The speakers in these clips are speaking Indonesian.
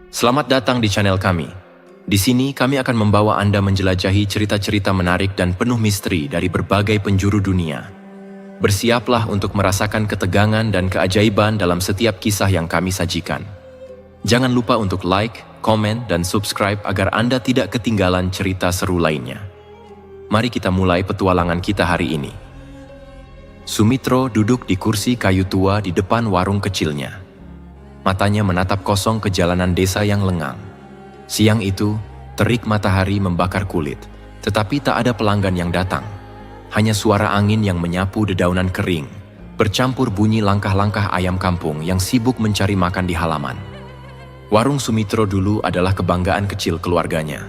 Selamat datang di channel kami. Di sini kami akan membawa Anda menjelajahi cerita-cerita menarik dan penuh misteri dari berbagai penjuru dunia. Bersiaplah untuk merasakan ketegangan dan keajaiban dalam setiap kisah yang kami sajikan. Jangan lupa untuk like, komen, dan subscribe agar Anda tidak ketinggalan cerita seru lainnya. Mari kita mulai petualangan kita hari ini. Sumitro duduk di kursi kayu tua di depan warung kecilnya. Matanya menatap kosong ke jalanan desa yang lengang. Siang itu, terik matahari membakar kulit, tetapi tak ada pelanggan yang datang. Hanya suara angin yang menyapu dedaunan kering, bercampur bunyi langkah-langkah ayam kampung yang sibuk mencari makan di halaman. Warung Sumitro dulu adalah kebanggaan kecil keluarganya.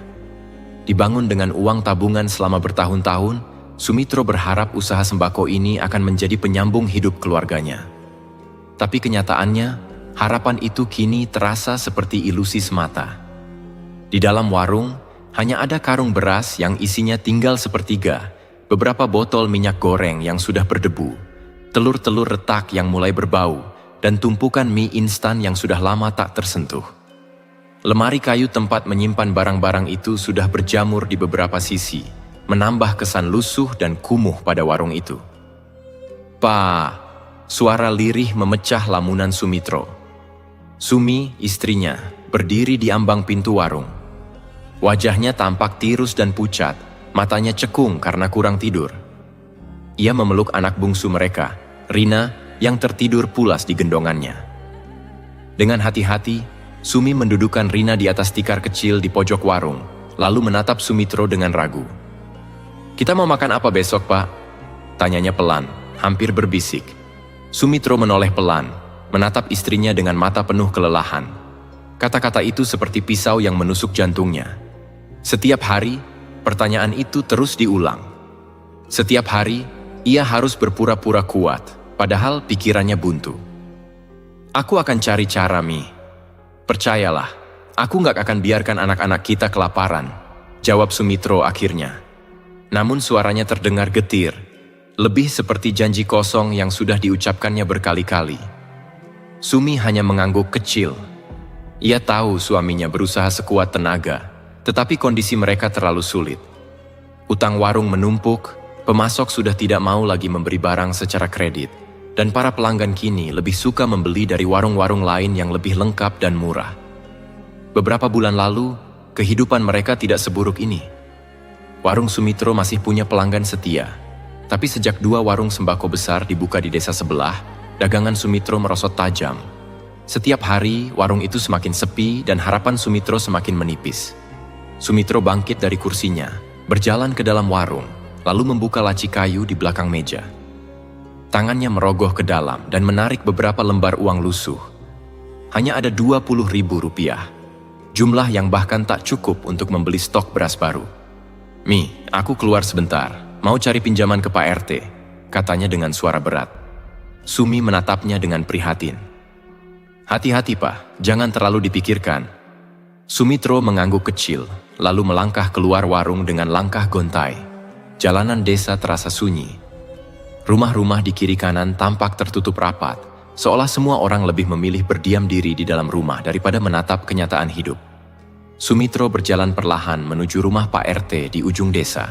Dibangun dengan uang tabungan selama bertahun-tahun, Sumitro berharap usaha sembako ini akan menjadi penyambung hidup keluarganya. Tapi kenyataannya, harapan itu kini terasa seperti ilusi semata. Di dalam warung, hanya ada karung beras yang isinya tinggal sepertiga, beberapa botol minyak goreng yang sudah berdebu, telur-telur retak yang mulai berbau, dan tumpukan mie instan yang sudah lama tak tersentuh. Lemari kayu tempat menyimpan barang-barang itu sudah berjamur di beberapa sisi, menambah kesan lusuh dan kumuh pada warung itu. "Pak!" Suara lirih memecah lamunan Sumitro. Sumi, istrinya, berdiri di ambang pintu warung. Wajahnya tampak tirus dan pucat, matanya cekung karena kurang tidur. Ia memeluk anak bungsu mereka, Rina, yang tertidur pulas di gendongannya. Dengan hati-hati, Sumi mendudukan Rina di atas tikar kecil di pojok warung, lalu menatap Sumitro dengan ragu. "Kita mau makan apa besok, Pak?" Tanyanya pelan, hampir berbisik. Sumitro menoleh pelan, menatap istrinya dengan mata penuh kelelahan. Kata-kata itu seperti pisau yang menusuk jantungnya. Setiap hari, pertanyaan itu terus diulang. Setiap hari, ia harus berpura-pura kuat, padahal pikirannya buntu. "Aku akan cari cara, Mi. Percayalah, aku nggak akan biarkan anak-anak kita kelaparan," jawab Sumitro akhirnya. Namun suaranya terdengar getir, lebih seperti janji kosong yang sudah diucapkannya berkali-kali. Sumi hanya mengangguk kecil. Ia tahu suaminya berusaha sekuat tenaga, tetapi kondisi mereka terlalu sulit. Utang warung menumpuk, pemasok sudah tidak mau lagi memberi barang secara kredit, dan para pelanggan kini lebih suka membeli dari warung-warung lain yang lebih lengkap dan murah. Beberapa bulan lalu, kehidupan mereka tidak seburuk ini. Warung Sumitro masih punya pelanggan setia, tapi sejak 2 warung sembako besar dibuka di desa sebelah, dagangan Sumitro merosot tajam. Setiap hari, warung itu semakin sepi dan harapan Sumitro semakin menipis. Sumitro bangkit dari kursinya, berjalan ke dalam warung, lalu membuka laci kayu di belakang meja. Tangannya merogoh ke dalam dan menarik beberapa lembar uang lusuh. Hanya ada 20.000 rupiah, jumlah yang bahkan tak cukup untuk membeli stok beras baru. "Mi, aku keluar sebentar, mau cari pinjaman ke Pak RT," katanya dengan suara berat. Sumi menatapnya dengan prihatin. "Hati-hati, Pak, jangan terlalu dipikirkan." Sumitro mengangguk kecil, lalu melangkah keluar warung dengan langkah gontai. Jalanan desa terasa sunyi. Rumah-rumah di kiri kanan tampak tertutup rapat, seolah semua orang lebih memilih berdiam diri di dalam rumah daripada menatap kenyataan hidup. Sumitro berjalan perlahan menuju rumah Pak RT di ujung desa.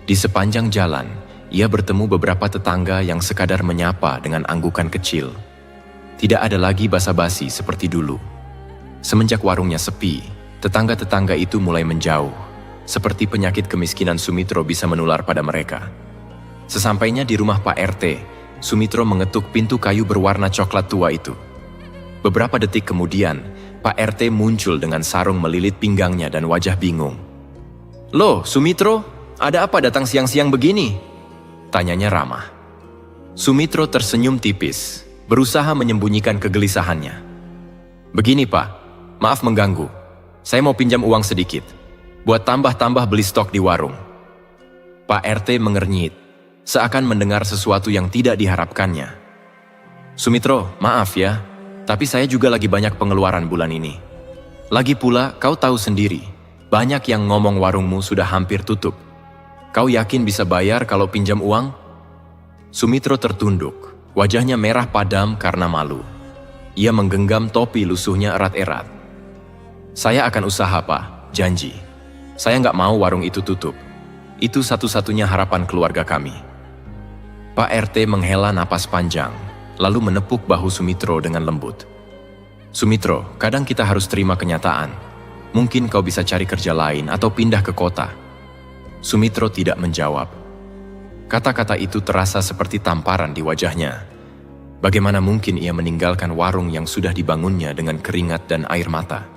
Di sepanjang jalan, ia bertemu beberapa tetangga yang sekadar menyapa dengan anggukan kecil. Tidak ada lagi basa-basi seperti dulu. Semenjak warungnya sepi, tetangga-tetangga itu mulai menjauh, seperti penyakit kemiskinan Sumitro bisa menular pada mereka. Sesampainya di rumah Pak RT, Sumitro mengetuk pintu kayu berwarna coklat tua itu. Beberapa detik kemudian, Pak RT muncul dengan sarung melilit pinggangnya dan wajah bingung. "Loh, Sumitro, ada apa datang siang-siang begini?" tanyanya ramah. Sumitro tersenyum tipis, berusaha menyembunyikan kegelisahannya. "Begini, Pak, maaf mengganggu. Saya mau pinjam uang sedikit, buat tambah-tambah beli stok di warung." Pak RT mengernyit, seakan mendengar sesuatu yang tidak diharapkannya. "Sumitro, maaf ya, tapi saya juga lagi banyak pengeluaran bulan ini. Lagi pula, kau tahu sendiri, banyak yang ngomong warungmu sudah hampir tutup. Kau yakin bisa bayar kalau pinjam uang?" Sumitro tertunduk, wajahnya merah padam karena malu. Ia menggenggam topi lusuhnya erat-erat. Saya akan usaha, Pak. Janji. Saya nggak mau warung itu tutup. Itu satu-satunya harapan keluarga kami. Pak RT menghela napas panjang, lalu menepuk bahu Sumitro dengan lembut. Sumitro, kadang kita harus terima kenyataan. Mungkin kau bisa cari kerja lain atau pindah ke kota. Sumitro tidak menjawab. Kata-kata itu terasa seperti tamparan di wajahnya. Bagaimana mungkin ia meninggalkan warung yang sudah dibangunnya dengan keringat dan air mata?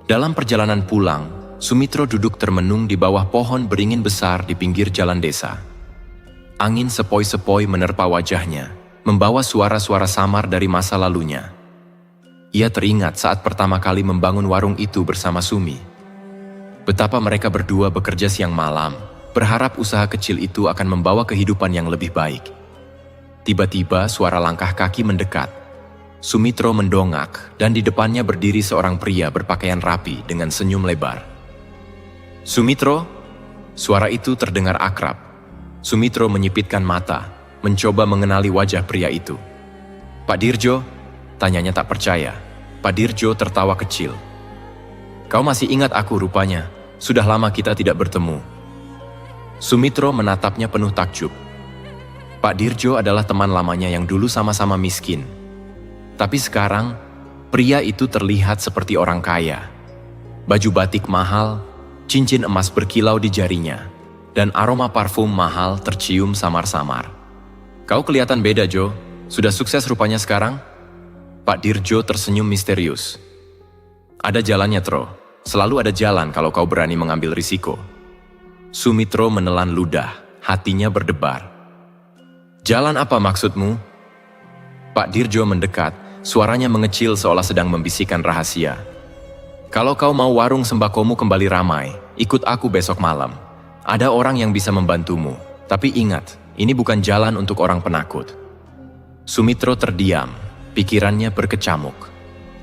Dalam perjalanan pulang, Sumitro duduk termenung di bawah pohon beringin besar di pinggir jalan desa. Angin sepoi-sepoi menerpa wajahnya, membawa suara-suara samar dari masa lalunya. Ia teringat saat pertama kali membangun warung itu bersama Sumi. Betapa mereka berdua bekerja siang malam, berharap usaha kecil itu akan membawa kehidupan yang lebih baik. Tiba-tiba suara langkah kaki mendekat. Sumitro mendongak dan di depannya berdiri seorang pria berpakaian rapi dengan senyum lebar. Sumitro? Suara itu terdengar akrab. Sumitro menyipitkan mata, mencoba mengenali wajah pria itu. Pak Dirjo? Tanyanya tak percaya. Pak Dirjo tertawa kecil. Kau masih ingat aku rupanya, sudah lama kita tidak bertemu. Sumitro menatapnya penuh takjub. Pak Dirjo adalah teman lamanya yang dulu sama-sama miskin. Tapi sekarang, pria itu terlihat seperti orang kaya. Baju batik mahal, cincin emas berkilau di jarinya, dan aroma parfum mahal tercium samar-samar. Kau kelihatan beda, Jo. Sudah sukses rupanya sekarang? Pak Dirjo tersenyum misterius. Ada jalannya, Tro. Selalu ada jalan kalau kau berani mengambil risiko. Sumitro menelan ludah, hatinya berdebar. Jalan apa maksudmu? Pak Dirjo mendekat, suaranya mengecil seolah sedang membisikkan rahasia. Kalau kau mau warung sembakomu kembali ramai, ikut aku besok malam. Ada orang yang bisa membantumu, tapi ingat, ini bukan jalan untuk orang penakut. Sumitro terdiam, pikirannya berkecamuk.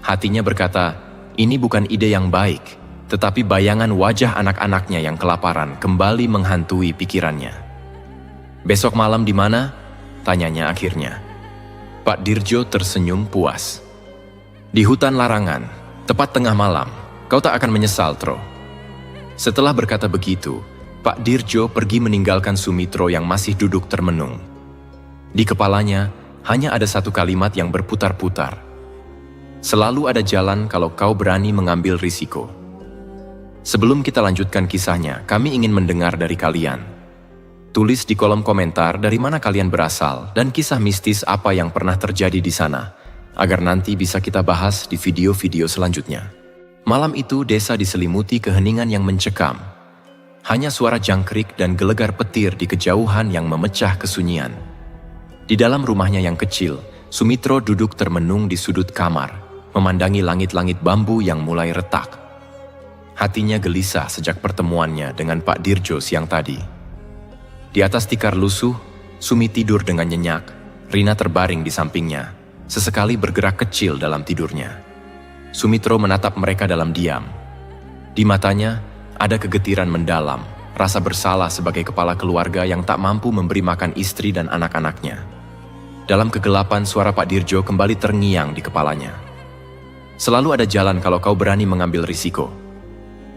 Hatinya berkata, ini bukan ide yang baik, tetapi bayangan wajah anak-anaknya yang kelaparan kembali menghantui pikirannya. Besok malam di mana? Tanyanya akhirnya. Pak Dirjo tersenyum puas. Di hutan larangan, tepat tengah malam, kau tak akan menyesal, Tro. Setelah berkata begitu, Pak Dirjo pergi meninggalkan Sumitro yang masih duduk termenung. Di kepalanya, hanya ada satu kalimat yang berputar-putar. Selalu ada jalan kalau kau berani mengambil risiko. Sebelum kita lanjutkan kisahnya, kami ingin mendengar dari kalian. Tulis di kolom komentar dari mana kalian berasal dan kisah mistis apa yang pernah terjadi di sana, agar nanti bisa kita bahas di video-video selanjutnya. Malam itu desa diselimuti keheningan yang mencekam. Hanya suara jangkrik dan gelegar petir di kejauhan yang memecah kesunyian. Di dalam rumahnya yang kecil, Sumitro duduk termenung di sudut kamar, memandangi langit-langit bambu yang mulai retak. Hatinya gelisah sejak pertemuannya dengan Pak Dirjo siang tadi. Di atas tikar lusuh, Sumi tidur dengan nyenyak. Rina terbaring di sampingnya, sesekali bergerak kecil dalam tidurnya. Sumitro menatap mereka dalam diam. Di matanya, ada kegetiran mendalam, rasa bersalah sebagai kepala keluarga yang tak mampu memberi makan istri dan anak-anaknya. Dalam kegelapan, suara Pak Dirjo kembali terngiang di kepalanya. Selalu ada jalan kalau kau berani mengambil risiko.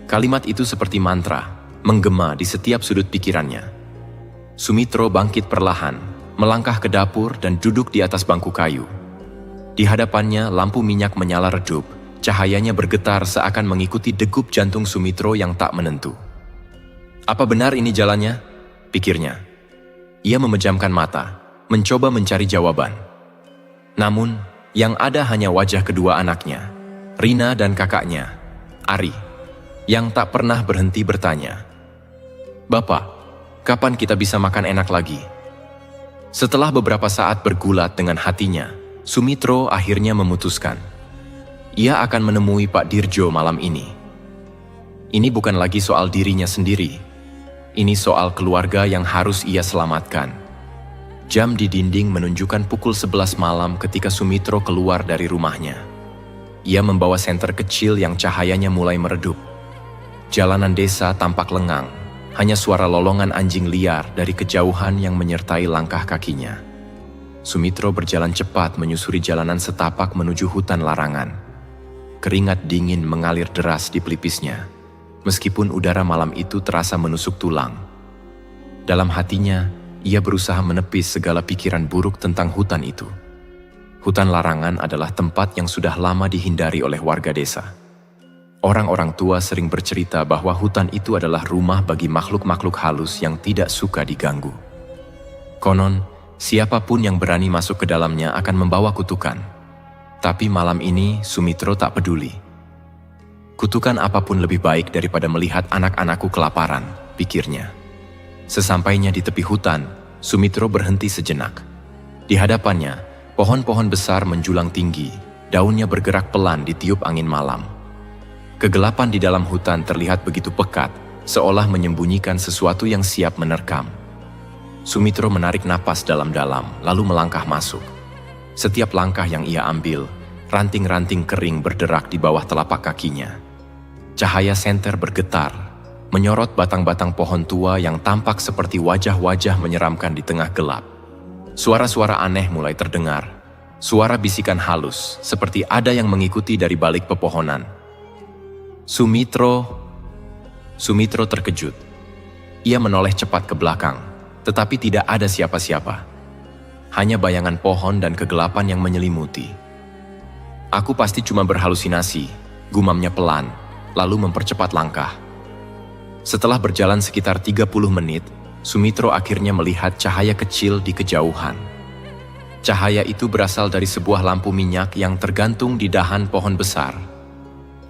Kalimat itu seperti mantra, menggema di setiap sudut pikirannya. Sumitro bangkit perlahan, melangkah ke dapur dan duduk di atas bangku kayu. Di hadapannya, lampu minyak menyala redup, cahayanya bergetar seakan mengikuti degup jantung Sumitro yang tak menentu. Apa benar ini jalannya? Pikirnya. Ia memejamkan mata, mencoba mencari jawaban. Namun, yang ada hanya wajah kedua anaknya, Rina dan kakaknya, Ari, yang tak pernah berhenti bertanya. Bapak, kapan kita bisa makan enak lagi? Setelah beberapa saat bergulat dengan hatinya, Sumitro akhirnya memutuskan. Ia akan menemui Pak Dirjo malam ini. Ini bukan lagi soal dirinya sendiri. Ini soal keluarga yang harus ia selamatkan. Jam di dinding menunjukkan pukul 11 malam ketika Sumitro keluar dari rumahnya. Ia membawa senter kecil yang cahayanya mulai meredup. Jalanan desa tampak lengang, hanya suara lolongan anjing liar dari kejauhan yang menyertai langkah kakinya. Sumitro berjalan cepat menyusuri jalanan setapak menuju hutan larangan. keringat dingin mengalir deras di pelipisnya, meskipun udara malam itu terasa menusuk tulang. Dalam hatinya, ia berusaha menepis segala pikiran buruk tentang hutan itu. Hutan larangan adalah tempat yang sudah lama dihindari oleh warga desa. Orang-orang tua sering bercerita bahwa hutan itu adalah rumah bagi makhluk-makhluk halus yang tidak suka diganggu. Konon, siapapun yang berani masuk ke dalamnya akan membawa kutukan. Tapi malam ini Sumitro tak peduli. Kutukan apapun lebih baik daripada melihat anak-anakku kelaparan, pikirnya. Sesampainya di tepi hutan, Sumitro berhenti sejenak. Di hadapannya, pohon-pohon besar menjulang tinggi, daunnya bergerak pelan ditiup angin malam. Kegelapan di dalam hutan terlihat begitu pekat, seolah menyembunyikan sesuatu yang siap menerkam. Sumitro menarik napas dalam-dalam, lalu melangkah masuk. Setiap langkah yang ia ambil, ranting-ranting kering berderak di bawah telapak kakinya. Cahaya senter bergetar, menyorot batang-batang pohon tua yang tampak seperti wajah-wajah menyeramkan di tengah gelap. Suara-suara aneh mulai terdengar. Suara bisikan halus, seperti ada yang mengikuti dari balik pepohonan. Sumitro terkejut. Ia menoleh cepat ke belakang, tetapi tidak ada siapa-siapa. Hanya bayangan pohon dan kegelapan yang menyelimuti. Aku pasti cuma berhalusinasi, gumamnya pelan, lalu mempercepat langkah. Setelah berjalan sekitar 30 menit, Sumitro akhirnya melihat cahaya kecil di kejauhan. Cahaya itu berasal dari sebuah lampu minyak yang tergantung di dahan pohon besar.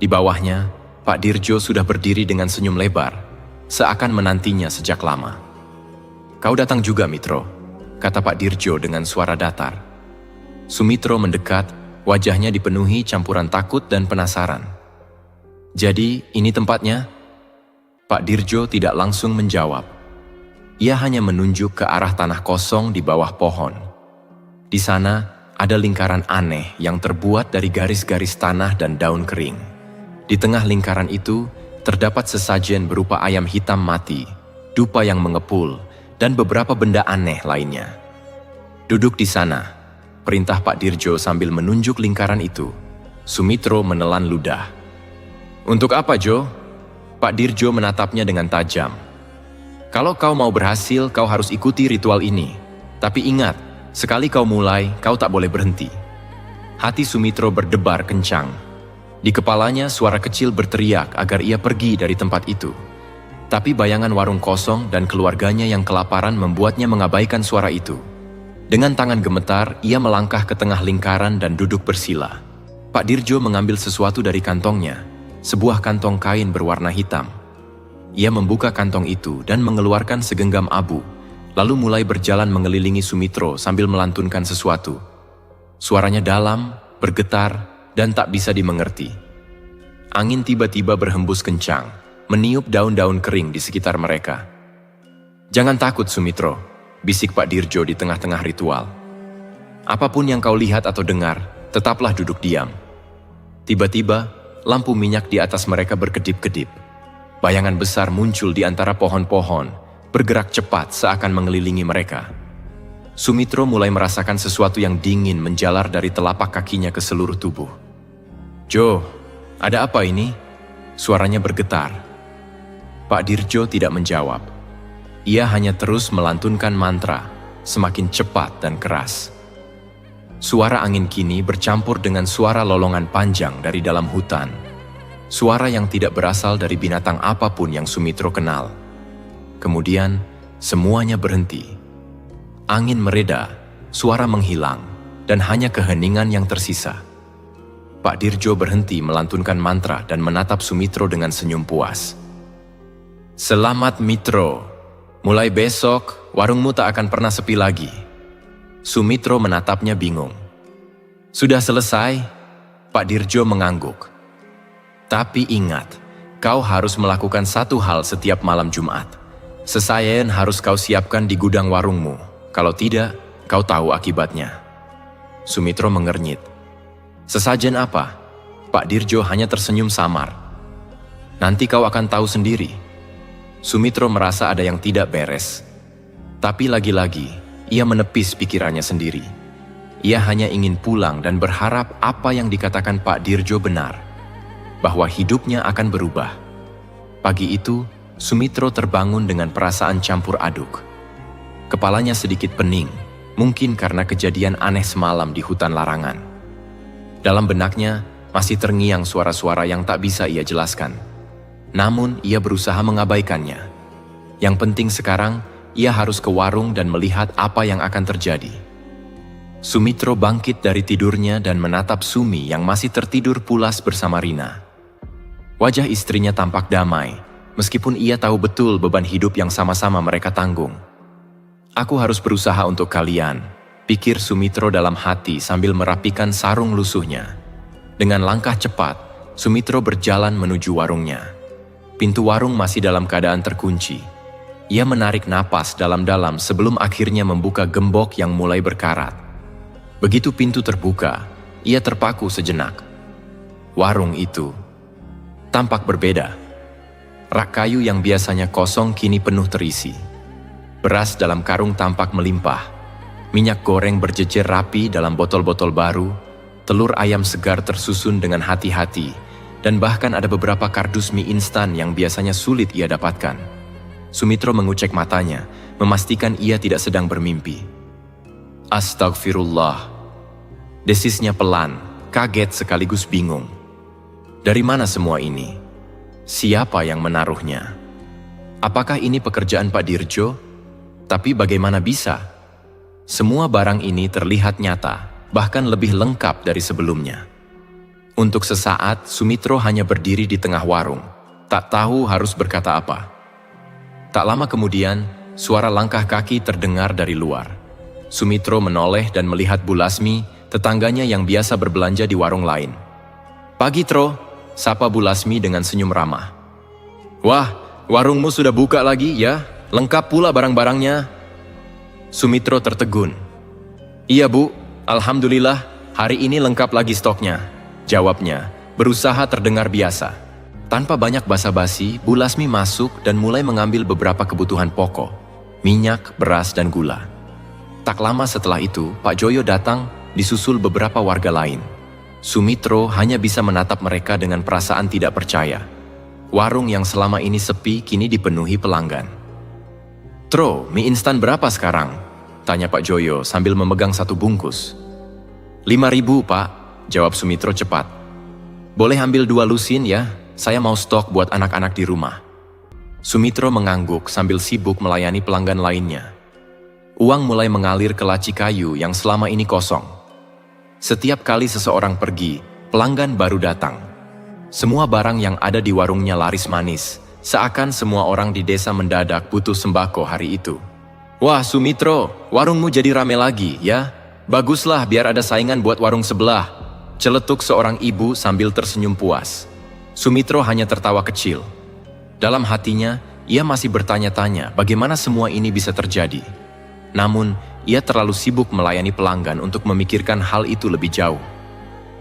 Di bawahnya, Pak Dirjo sudah berdiri dengan senyum lebar, seakan menantinya sejak lama. "Kau datang juga, Mitro," kata Pak Dirjo dengan suara datar. Sumitro mendekat, wajahnya dipenuhi campuran takut dan penasaran. "Jadi, ini tempatnya?" Pak Dirjo tidak langsung menjawab. Ia hanya menunjuk ke arah tanah kosong di bawah pohon. Di sana ada lingkaran aneh yang terbuat dari garis-garis tanah dan daun kering. Di tengah lingkaran itu terdapat sesajen berupa ayam hitam mati, dupa yang mengepul, dan beberapa benda aneh lainnya. "Duduk di sana," perintah Pak Dirjo sambil menunjuk lingkaran itu. Sumitro menelan ludah. "Untuk apa, Jo?" Pak Dirjo menatapnya dengan tajam. "Kalau kau mau berhasil, kau harus ikuti ritual ini. Tapi ingat, sekali kau mulai, kau tak boleh berhenti." Hati Sumitro berdebar kencang. Di kepalanya suara kecil berteriak agar ia pergi dari tempat itu. Tapi bayangan warung kosong dan keluarganya yang kelaparan membuatnya mengabaikan suara itu. Dengan tangan gemetar, ia melangkah ke tengah lingkaran dan duduk bersila. Pak Dirjo mengambil sesuatu dari kantongnya, sebuah kantong kain berwarna hitam. Ia membuka kantong itu dan mengeluarkan segenggam abu, lalu mulai berjalan mengelilingi Sumitro sambil melantunkan sesuatu. Suaranya dalam, bergetar, dan tak bisa dimengerti. Angin tiba-tiba berhembus kencang, meniup daun-daun kering di sekitar mereka. "Jangan takut, Sumitro," bisik Pak Dirjo di tengah-tengah ritual. "Apapun yang kau lihat atau dengar, tetaplah duduk diam." Tiba-tiba, lampu minyak di atas mereka berkedip-kedip. Bayangan besar muncul di antara pohon-pohon, bergerak cepat seakan mengelilingi mereka. Sumitro mulai merasakan sesuatu yang dingin menjalar dari telapak kakinya ke seluruh tubuh. "Jo, ada apa ini?" Suaranya bergetar. Pak Dirjo tidak menjawab. Ia hanya terus melantunkan mantra, semakin cepat dan keras. Suara angin kini bercampur dengan suara lolongan panjang dari dalam hutan. Suara yang tidak berasal dari binatang apapun yang Sumitro kenal. Kemudian, semuanya berhenti. Angin mereda, suara menghilang, dan hanya keheningan yang tersisa. Pak Dirjo berhenti melantunkan mantra dan menatap Sumitro dengan senyum puas. "Selamat, Mitro. Mulai besok, warungmu tak akan pernah sepi lagi." Sumitro menatapnya bingung. "Sudah selesai?" Pak Dirjo mengangguk. "Tapi ingat, kau harus melakukan satu hal setiap malam Jumat. Sesajen harus kau siapkan di gudang warungmu. Kalau tidak, kau tahu akibatnya." Sumitro mengernyit. "Sesajen apa?" Pak Dirjo hanya tersenyum samar. "Nanti kau akan tahu sendiri." Sumitro merasa ada yang tidak beres. Tapi lagi-lagi, ia menepis pikirannya sendiri. Ia hanya ingin pulang dan berharap apa yang dikatakan Pak Dirjo benar. bahwa hidupnya akan berubah. Pagi itu, Sumitro terbangun dengan perasaan campur aduk. Kepalanya sedikit pening, mungkin karena kejadian aneh semalam di hutan larangan. Dalam benaknya, masih terngiang suara-suara yang tak bisa ia jelaskan. Namun, ia berusaha mengabaikannya. Yang penting sekarang, ia harus ke warung dan melihat apa yang akan terjadi. Sumitro bangkit dari tidurnya dan menatap Sumi yang masih tertidur pulas bersama Rina. Wajah istrinya tampak damai, meskipun ia tahu betul beban hidup yang sama-sama mereka tanggung. "Aku harus berusaha untuk kalian," pikir Sumitro dalam hati sambil merapikan sarung lusuhnya. Dengan langkah cepat, Sumitro berjalan menuju warungnya. Pintu warung masih dalam keadaan terkunci. Ia menarik napas dalam-dalam sebelum akhirnya membuka gembok yang mulai berkarat. Begitu pintu terbuka, ia terpaku sejenak. Warung itu tampak berbeda. Rak kayu yang biasanya kosong kini penuh terisi. Beras dalam karung tampak melimpah. Minyak goreng berjejer rapi dalam botol-botol baru. Telur ayam segar tersusun dengan hati-hati. Dan bahkan ada beberapa kardus mie instan yang biasanya sulit ia dapatkan. Sumitro mengucek matanya, memastikan ia tidak sedang bermimpi. "Astagfirullah." Desisnya pelan, kaget sekaligus bingung. Dari mana semua ini? Siapa yang menaruhnya? Apakah ini pekerjaan Pak Dirjo? Tapi bagaimana bisa? Semua barang ini terlihat nyata, bahkan lebih lengkap dari sebelumnya. Untuk sesaat, Sumitro hanya berdiri di tengah warung, tak tahu harus berkata apa. Tak lama kemudian, suara langkah kaki terdengar dari luar. Sumitro menoleh dan melihat Bu Lasmi, tetangganya yang biasa berbelanja di warung lain. "Pagi, Tro," sapa Bu Lasmi dengan senyum ramah. "Wah, warungmu sudah buka lagi ya? Lengkap pula barang-barangnya." Sumitro tertegun. "Iya, Bu, alhamdulillah, hari ini lengkap lagi stoknya," jawabnya, berusaha terdengar biasa. Tanpa banyak basa-basi, Bu Lasmi masuk dan mulai mengambil beberapa kebutuhan pokok, minyak, beras, dan gula. Tak lama setelah itu, Pak Joyo datang, disusul beberapa warga lain. Sumitro hanya bisa menatap mereka dengan perasaan tidak percaya. Warung yang selama ini sepi kini dipenuhi pelanggan. "Tro, mie instan berapa sekarang?" tanya Pak Joyo sambil memegang satu bungkus. 5.000, Pak, jawab Sumitro cepat. "Boleh ambil 2 lusin ya? Saya mau stok buat anak-anak di rumah." Sumitro mengangguk sambil sibuk melayani pelanggan lainnya. Uang mulai mengalir ke laci kayu yang selama ini kosong. Setiap kali seseorang pergi, pelanggan baru datang. Semua barang yang ada di warungnya laris manis, seakan semua orang di desa mendadak butuh sembako hari itu. "Wah, Sumitro, warungmu jadi rame lagi, ya? Baguslah biar ada saingan buat warung sebelah," celetuk seorang ibu sambil tersenyum puas. Sumitro hanya tertawa kecil. Dalam hatinya, ia masih bertanya-tanya bagaimana semua ini bisa terjadi. Namun, ia terlalu sibuk melayani pelanggan untuk memikirkan hal itu lebih jauh.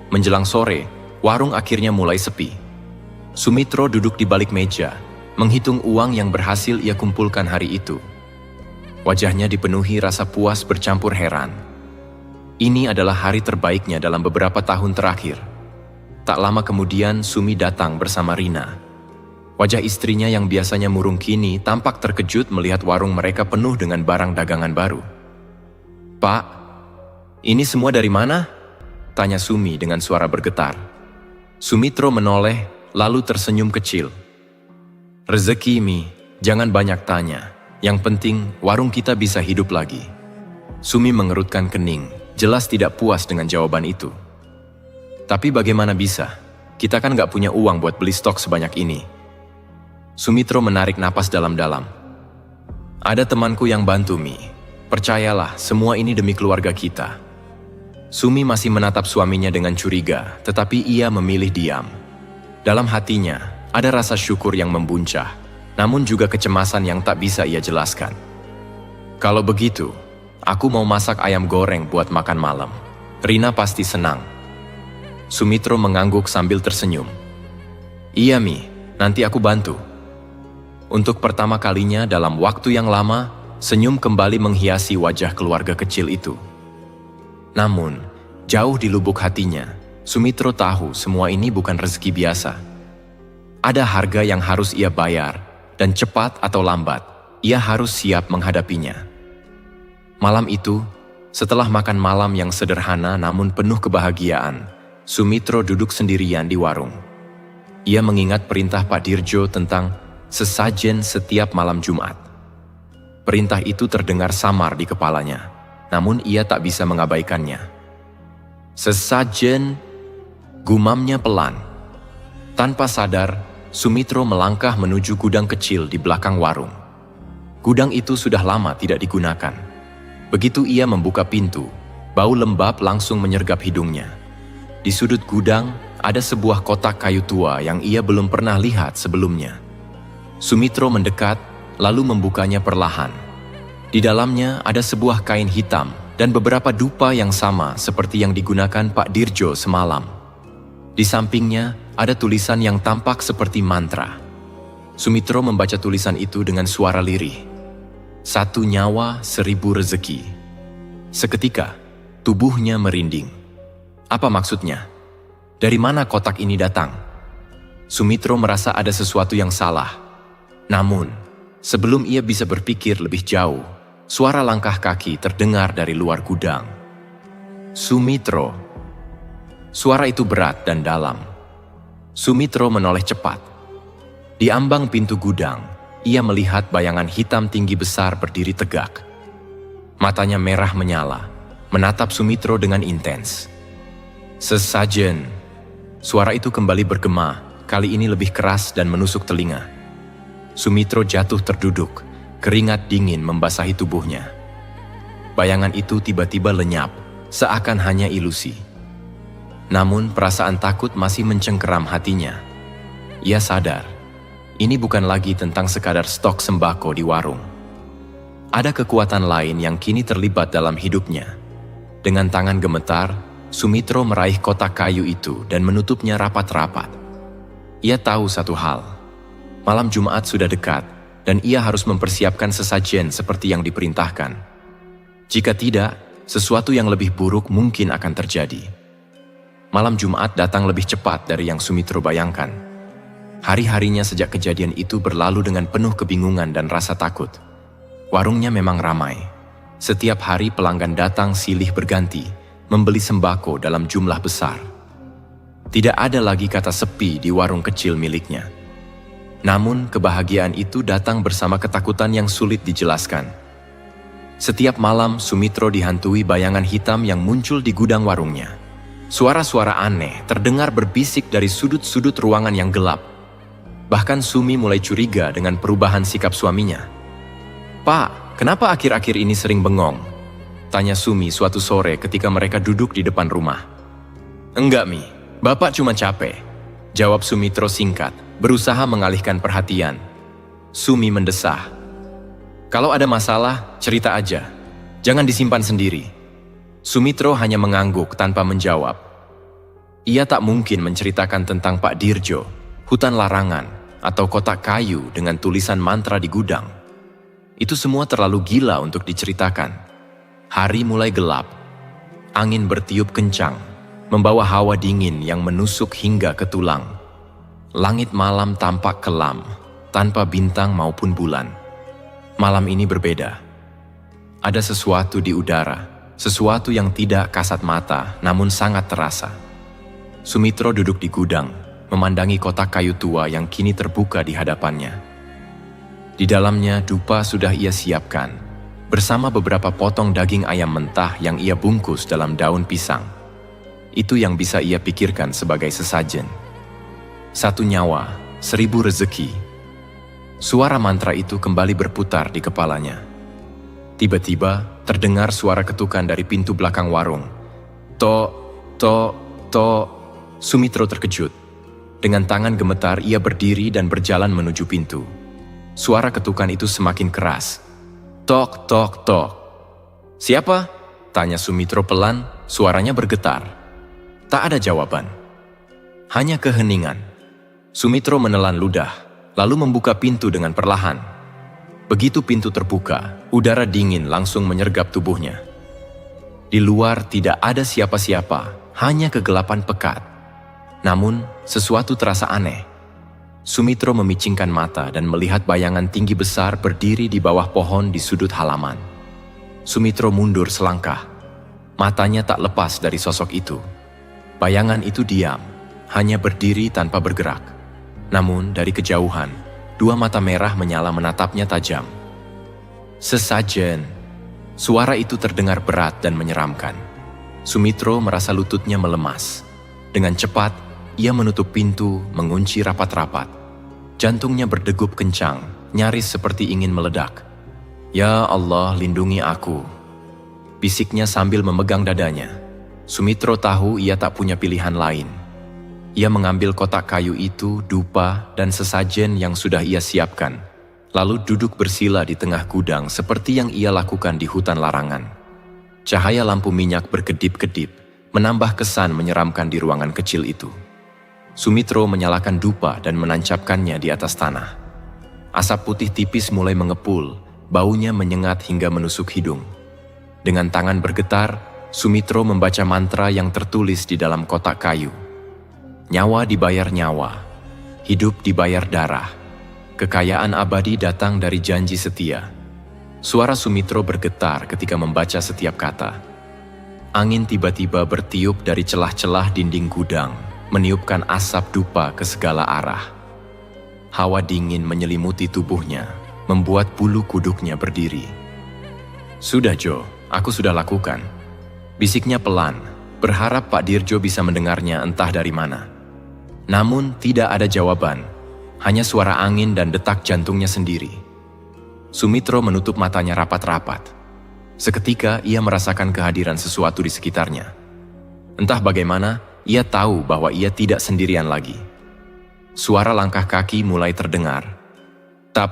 Menjelang sore, warung akhirnya mulai sepi. Sumitro duduk di balik meja, menghitung uang yang berhasil ia kumpulkan hari itu. Wajahnya dipenuhi rasa puas bercampur heran. Ini adalah hari terbaiknya dalam beberapa tahun terakhir. Tak lama kemudian, Sumi datang bersama Rina. Wajah istrinya yang biasanya murung kini tampak terkejut melihat warung mereka penuh dengan barang dagangan baru. "Pak, ini semua dari mana?" tanya Sumi dengan suara bergetar. Sumitro menoleh, lalu tersenyum kecil. "Rezeki, Mi, jangan banyak tanya. Yang penting, warung kita bisa hidup lagi." Sumi mengerutkan kening, jelas tidak puas dengan jawaban itu. "Tapi bagaimana bisa? Kita kan nggak punya uang buat beli stok sebanyak ini." Sumitro menarik napas dalam-dalam. "Ada temanku yang bantu, Mi. Percayalah, semua ini demi keluarga kita." Sumi masih menatap suaminya dengan curiga, tetapi ia memilih diam. Dalam hatinya, ada rasa syukur yang membuncah, namun juga kecemasan yang tak bisa ia jelaskan. "Kalau begitu, aku mau masak ayam goreng buat makan malam. Rina pasti senang." Sumitro mengangguk sambil tersenyum. "Iya, Mi, nanti aku bantu." Untuk pertama kalinya dalam waktu yang lama, senyum kembali menghiasi wajah keluarga kecil itu. Namun, jauh di lubuk hatinya, Sumitro tahu semua ini bukan rezeki biasa. Ada harga yang harus ia bayar, dan cepat atau lambat, ia harus siap menghadapinya. Malam itu, setelah makan malam yang sederhana namun penuh kebahagiaan, Sumitro duduk sendirian di warung. Ia mengingat perintah Pak Dirjo tentang sesajen setiap malam Jumat. Perintah itu terdengar samar di kepalanya, namun ia tak bisa mengabaikannya. Sesajen, gumamnya pelan. Tanpa sadar, Sumitro melangkah menuju gudang kecil di belakang warung. Gudang itu sudah lama tidak digunakan. Begitu ia membuka pintu, bau lembab langsung menyergap hidungnya. Di sudut gudang, ada sebuah kotak kayu tua yang ia belum pernah lihat sebelumnya. Sumitro mendekat, lalu membukanya perlahan. Di dalamnya ada sebuah kain hitam dan beberapa dupa yang sama seperti yang digunakan Pak Dirjo semalam. Di sampingnya ada tulisan yang tampak seperti mantra. Sumitro membaca tulisan itu dengan suara lirih. 1 nyawa 1000 rezeki. Seketika, tubuhnya merinding. Apa maksudnya? Dari mana kotak ini datang? Sumitro merasa ada sesuatu yang salah. Namun, sebelum ia bisa berpikir lebih jauh, suara langkah kaki terdengar dari luar gudang. Sumitro. Suara itu berat dan dalam. Sumitro menoleh cepat. Di ambang pintu gudang, ia melihat bayangan hitam tinggi besar berdiri tegak. Matanya merah menyala, menatap Sumitro dengan intens. Sesajen. Suara itu kembali bergema, kali ini lebih keras dan menusuk telinga. Sumitro jatuh terduduk, keringat dingin membasahi tubuhnya. Bayangan itu tiba-tiba lenyap, seakan hanya ilusi. Namun perasaan takut masih mencengkeram hatinya. Ia sadar, ini bukan lagi tentang sekadar stok sembako di warung. Ada kekuatan lain yang kini terlibat dalam hidupnya. Dengan tangan gemetar, Sumitro meraih kotak kayu itu dan menutupnya rapat-rapat. Ia tahu satu hal, malam Jumat sudah dekat dan ia harus mempersiapkan sesajen seperti yang diperintahkan. Jika tidak, sesuatu yang lebih buruk mungkin akan terjadi. Malam Jumat datang lebih cepat dari yang Sumitro bayangkan. Hari-harinya sejak kejadian itu berlalu dengan penuh kebingungan dan rasa takut. Warungnya memang ramai. Setiap hari pelanggan datang silih berganti, membeli sembako dalam jumlah besar. Tidak ada lagi kata sepi di warung kecil miliknya. Namun kebahagiaan itu datang bersama ketakutan yang sulit dijelaskan. Setiap malam Sumitro dihantui bayangan hitam yang muncul di gudang warungnya. Suara-suara aneh terdengar berbisik dari sudut-sudut ruangan yang gelap. Bahkan Sumi mulai curiga dengan perubahan sikap suaminya. "Pak, kenapa akhir-akhir ini sering bengong?" tanya Sumi suatu sore ketika mereka duduk di depan rumah. "Enggak, Mi. Bapak cuma capek," jawab Sumitro singkat, berusaha mengalihkan perhatian. Sumi mendesah. "Kalau ada masalah, cerita aja. Jangan disimpan sendiri." Sumitro hanya mengangguk tanpa menjawab. Ia tak mungkin menceritakan tentang Pak Dirjo, hutan larangan, atau kotak kayu dengan tulisan mantra di gudang. Itu semua terlalu gila untuk diceritakan. Hari mulai gelap. Angin bertiup kencang, membawa hawa dingin yang menusuk hingga ke tulang. Langit malam tampak kelam, tanpa bintang maupun bulan. Malam ini berbeda. Ada sesuatu di udara, sesuatu yang tidak kasat mata namun sangat terasa. Sumitro duduk di gudang, memandangi kotak kayu tua yang kini terbuka di hadapannya. Di dalamnya dupa sudah ia siapkan, bersama beberapa potong daging ayam mentah yang ia bungkus dalam daun pisang. Itu yang bisa ia pikirkan sebagai sesajen. 1 nyawa, 1000 rezeki. Suara mantra itu kembali berputar di kepalanya. Tiba-tiba terdengar suara ketukan dari pintu belakang warung. "Tok, tok, tok." Sumitro terkejut. Dengan tangan gemetar ia berdiri dan berjalan menuju pintu. Suara ketukan itu semakin keras. "Tok, tok, tok." "Siapa?" tanya Sumitro pelan, suaranya bergetar. Tak ada jawaban. Hanya keheningan. Sumitro menelan ludah, lalu membuka pintu dengan perlahan. Begitu pintu terbuka, udara dingin langsung menyergap tubuhnya. Di luar tidak ada siapa-siapa, hanya kegelapan pekat. Namun, sesuatu terasa aneh. Sumitro memicingkan mata dan melihat bayangan tinggi besar berdiri di bawah pohon di sudut halaman. Sumitro mundur selangkah. Matanya tak lepas dari sosok itu. Bayangan itu diam, hanya berdiri tanpa bergerak. Namun dari kejauhan, dua mata merah menyala menatapnya tajam. Sesajen. Suara itu terdengar berat dan menyeramkan. Sumitro merasa lututnya melemas. Dengan cepat, ia menutup pintu, mengunci rapat-rapat. Jantungnya berdegup kencang, nyaris seperti ingin meledak. "Ya Allah, lindungi aku," bisiknya sambil memegang dadanya. Sumitro tahu ia tak punya pilihan lain. Ia mengambil kotak kayu itu, dupa, dan sesajen yang sudah ia siapkan, lalu duduk bersila di tengah gudang seperti yang ia lakukan di hutan larangan. Cahaya lampu minyak berkedip-kedip, menambah kesan menyeramkan di ruangan kecil itu. Sumitro menyalakan dupa dan menancapkannya di atas tanah. Asap putih tipis mulai mengepul, baunya menyengat hingga menusuk hidung. Dengan tangan bergetar, Sumitro membaca mantra yang tertulis di dalam kotak kayu. Nyawa dibayar nyawa, hidup dibayar darah, kekayaan abadi datang dari janji setia. Suara Sumitro bergetar ketika membaca setiap kata. Angin tiba-tiba bertiup dari celah-celah dinding gudang, meniupkan asap dupa ke segala arah. Hawa dingin menyelimuti tubuhnya, membuat bulu kuduknya berdiri. "Sudah Jo, aku sudah lakukan," bisiknya pelan, berharap Pak Dirjo bisa mendengarnya entah dari mana. Namun tidak ada jawaban, hanya suara angin dan detak jantungnya sendiri. Sumitro menutup matanya rapat-rapat. Seketika ia merasakan kehadiran sesuatu di sekitarnya. Entah bagaimana, ia tahu bahwa ia tidak sendirian lagi. Suara langkah kaki mulai terdengar. Tap,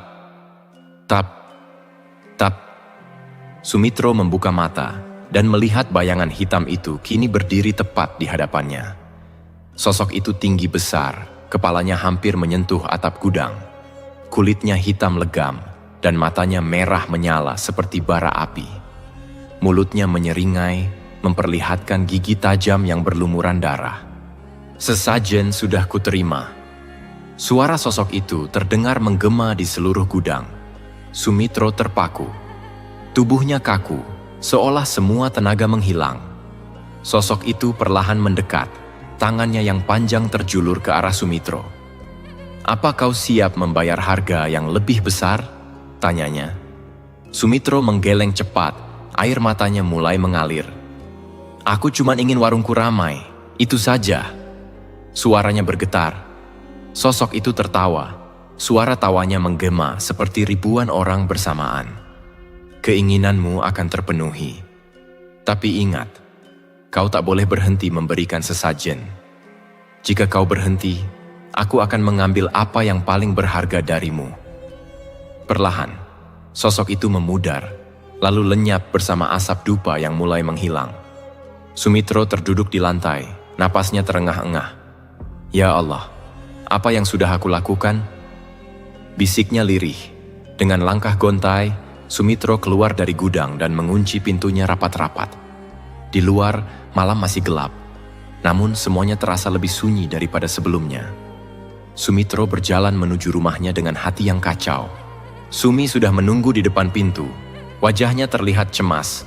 tap, tap. Sumitro membuka mata dan melihat bayangan hitam itu kini berdiri tepat di hadapannya. Sosok itu tinggi besar, kepalanya hampir menyentuh atap gudang. Kulitnya hitam legam dan matanya merah menyala seperti bara api. Mulutnya menyeringai, memperlihatkan gigi tajam yang berlumuran darah. "Sesajen sudah kuterima." Suara sosok itu terdengar menggema di seluruh gudang. Sumitro terpaku. Tubuhnya kaku, seolah semua tenaga menghilang. Sosok itu perlahan mendekat, tangannya yang panjang terjulur ke arah Sumitro. "Apa kau siap membayar harga yang lebih besar?" tanyanya. Sumitro menggeleng cepat, air matanya mulai mengalir. "Aku cuma ingin warungku ramai, itu saja." Suaranya bergetar. Sosok itu tertawa. Suara tawanya menggema seperti ribuan orang bersamaan. "Keinginanmu akan terpenuhi. Tapi ingat, kau tak boleh berhenti memberikan sesajen. Jika kau berhenti, aku akan mengambil apa yang paling berharga darimu." Perlahan, sosok itu memudar, lalu lenyap bersama asap dupa yang mulai menghilang. Sumitro terduduk di lantai, napasnya terengah-engah. "Ya Allah, apa yang sudah aku lakukan?" Bisiknya lirih. Dengan langkah gontai, Sumitro keluar dari gudang dan mengunci pintunya rapat-rapat. Di luar, malam masih gelap. Namun semuanya terasa lebih sunyi daripada sebelumnya. Sumitro berjalan menuju rumahnya dengan hati yang kacau. Sumi sudah menunggu di depan pintu. Wajahnya terlihat cemas.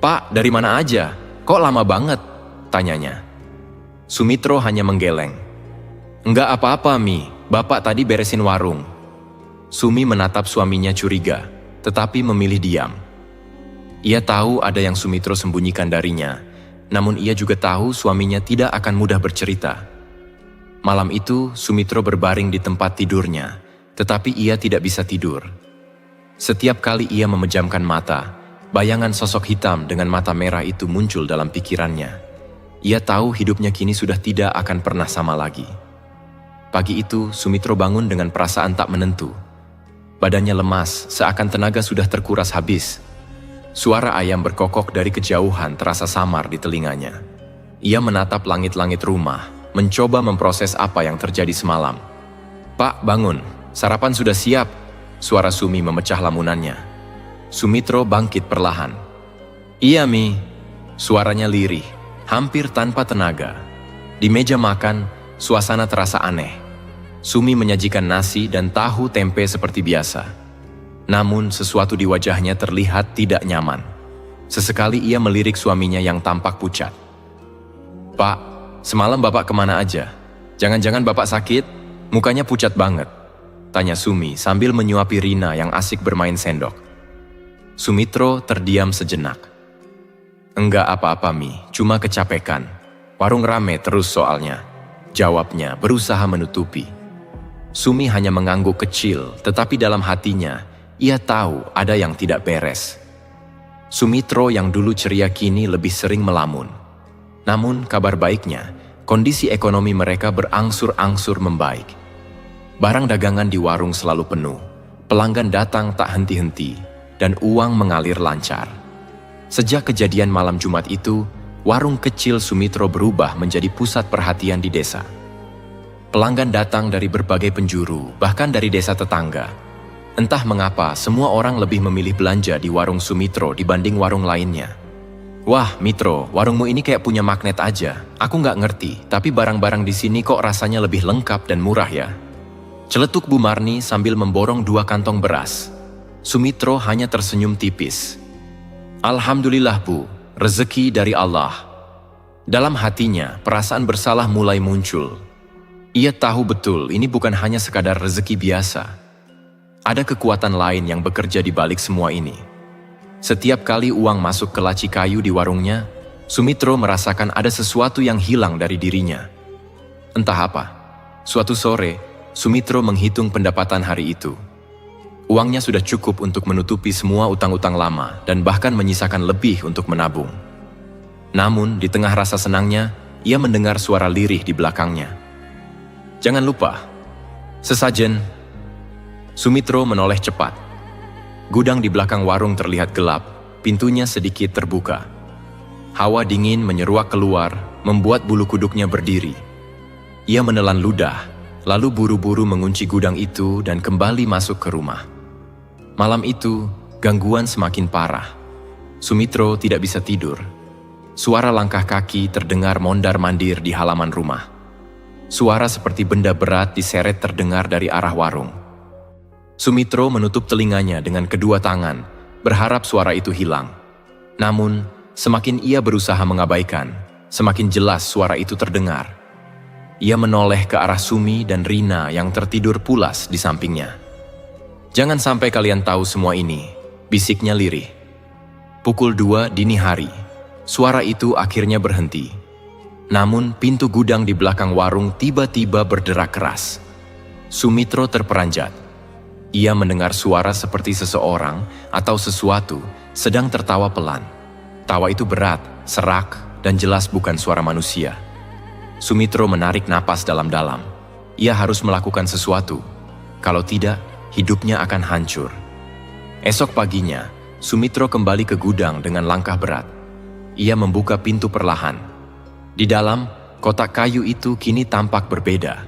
"Pak, dari mana aja? Kok lama banget?" tanyanya. Sumitro hanya menggeleng. "Enggak apa-apa, Mi. Bapak tadi beresin warung." Sumi menatap suaminya curiga, tetapi memilih diam. Ia tahu ada yang Sumitro sembunyikan darinya, namun ia juga tahu suaminya tidak akan mudah bercerita. Malam itu, Sumitro berbaring di tempat tidurnya, tetapi ia tidak bisa tidur. Setiap kali ia memejamkan mata, bayangan sosok hitam dengan mata merah itu muncul dalam pikirannya. Ia tahu hidupnya kini sudah tidak akan pernah sama lagi. Pagi itu, Sumitro bangun dengan perasaan tak menentu. Badannya lemas, seakan tenaga sudah terkuras habis. Suara ayam berkokok dari kejauhan terasa samar di telinganya. Ia menatap langit-langit rumah, mencoba memproses apa yang terjadi semalam. "Pak, bangun. Sarapan sudah siap." Suara Sumi memecah lamunannya. Sumitro bangkit perlahan. "Iya, Mi." Suaranya lirih, hampir tanpa tenaga. Di meja makan, suasana terasa aneh. Sumi menyajikan nasi dan tahu tempe seperti biasa. Namun sesuatu di wajahnya terlihat tidak nyaman. Sesekali ia melirik suaminya yang tampak pucat. "Pak, semalam Bapak kemana aja? Jangan-jangan Bapak sakit? Mukanya pucat banget," tanya Sumi sambil menyuapi Rina yang asik bermain sendok. Sumitro terdiam sejenak. "Enggak apa-apa, Mi, cuma kecapekan. Warung rame terus soalnya," jawabnya berusaha menutupi. Sumi hanya mengangguk kecil, tetapi dalam hatinya, ia tahu ada yang tidak beres. Sumitro yang dulu ceria kini lebih sering melamun. Namun kabar baiknya, kondisi ekonomi mereka berangsur-angsur membaik. Barang dagangan di warung selalu penuh, pelanggan datang tak henti-henti, dan uang mengalir lancar. Sejak kejadian malam Jumat itu, warung kecil Sumitro berubah menjadi pusat perhatian di desa. Pelanggan datang dari berbagai penjuru, bahkan dari desa tetangga. Entah mengapa, semua orang lebih memilih belanja di warung Sumitro dibanding warung lainnya. "Wah, Mitro, warungmu ini kayak punya magnet aja. Aku nggak ngerti, tapi barang-barang di sini kok rasanya lebih lengkap dan murah ya?" Celetuk Bu Marni sambil memborong 2 kantong beras. Sumitro hanya tersenyum tipis. "Alhamdulillah Bu, rezeki dari Allah." Dalam hatinya, perasaan bersalah mulai muncul. Ia tahu betul ini bukan hanya sekadar rezeki biasa. Ada kekuatan lain yang bekerja di balik semua ini. Setiap kali uang masuk ke laci kayu di warungnya, Sumitro merasakan ada sesuatu yang hilang dari dirinya. Entah apa. Suatu sore, Sumitro menghitung pendapatan hari itu. Uangnya sudah cukup untuk menutupi semua utang-utang lama dan bahkan menyisakan lebih untuk menabung. Namun, di tengah rasa senangnya, ia mendengar suara lirih di belakangnya. "Jangan lupa, sesajen." Sumitro menoleh cepat. Gudang di belakang warung terlihat gelap, pintunya sedikit terbuka. Hawa dingin menyeruak keluar, membuat bulu kuduknya berdiri. Ia menelan ludah, lalu buru-buru mengunci gudang itu dan kembali masuk ke rumah. Malam itu, gangguan semakin parah. Sumitro tidak bisa tidur. Suara langkah kaki terdengar mondar-mandir di halaman rumah. Suara seperti benda berat diseret terdengar dari arah warung. Sumitro menutup telinganya dengan kedua tangan, berharap suara itu hilang. Namun, semakin ia berusaha mengabaikan, semakin jelas suara itu terdengar. Ia menoleh ke arah Sumi dan Rina yang tertidur pulas di sampingnya. "Jangan sampai kalian tahu semua ini," bisiknya lirih. Pukul 2 dini hari, suara itu akhirnya berhenti. Namun pintu gudang di belakang warung tiba-tiba berderak keras. Sumitro terperanjat. Ia mendengar suara seperti seseorang atau sesuatu sedang tertawa pelan. Tawa itu berat, serak, dan jelas bukan suara manusia. Sumitro menarik napas dalam-dalam. Ia harus melakukan sesuatu. Kalau tidak, hidupnya akan hancur. Esok paginya, Sumitro kembali ke gudang dengan langkah berat. Ia membuka pintu perlahan. Di dalam, kotak kayu itu kini tampak berbeda.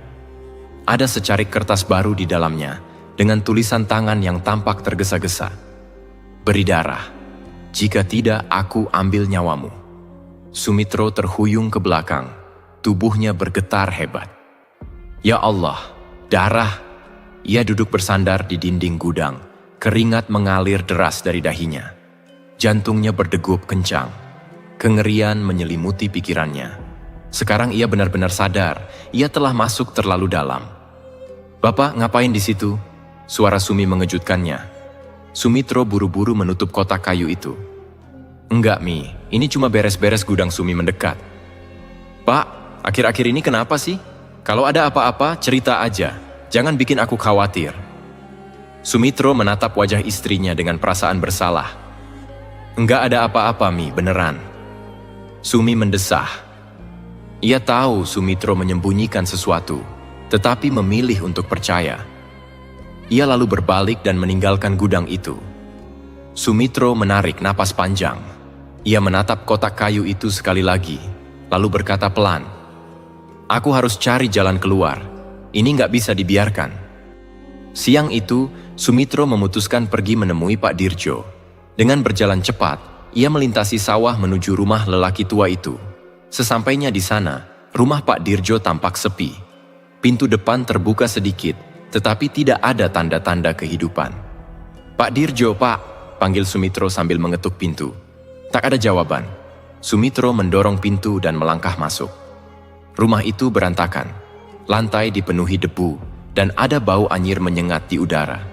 Ada secarik kertas baru di dalamnya, dengan tulisan tangan yang tampak tergesa-gesa. "Beri darah. Jika tidak, aku ambil nyawamu." Sumitro terhuyung ke belakang. Tubuhnya bergetar hebat. "Ya Allah, darah!" Ia duduk bersandar di dinding gudang. Keringat mengalir deras dari dahinya. Jantungnya berdegup kencang. Kengerian menyelimuti pikirannya. Sekarang ia benar-benar sadar, ia telah masuk terlalu dalam. "Bapak, ngapain di situ?" Suara Sumi mengejutkannya. Sumitro buru-buru menutup kotak kayu itu. "Enggak, Mi. Ini cuma beres-beres gudang." Sumi mendekat. "Pak, akhir-akhir ini kenapa sih? Kalau ada apa-apa, cerita aja. Jangan bikin aku khawatir." Sumitro menatap wajah istrinya dengan perasaan bersalah. "Enggak ada apa-apa, Mi, beneran." Sumi mendesah. Ia tahu Sumitro menyembunyikan sesuatu, tetapi memilih untuk percaya. Ia lalu berbalik dan meninggalkan gudang itu. Sumitro menarik napas panjang. Ia menatap kotak kayu itu sekali lagi, lalu berkata pelan, "Aku harus cari jalan keluar. Ini nggak bisa dibiarkan." Siang itu, Sumitro memutuskan pergi menemui Pak Dirjo. Dengan berjalan cepat, ia melintasi sawah menuju rumah lelaki tua itu. Sesampainya di sana, rumah Pak Dirjo tampak sepi. Pintu depan terbuka sedikit, tetapi tidak ada tanda-tanda kehidupan. "Pak Dirjo, Pak," panggil Sumitro sambil mengetuk pintu. Tak ada jawaban. Sumitro mendorong pintu dan melangkah masuk. Rumah itu berantakan. Lantai dipenuhi debu, dan ada bau anyir menyengat di udara.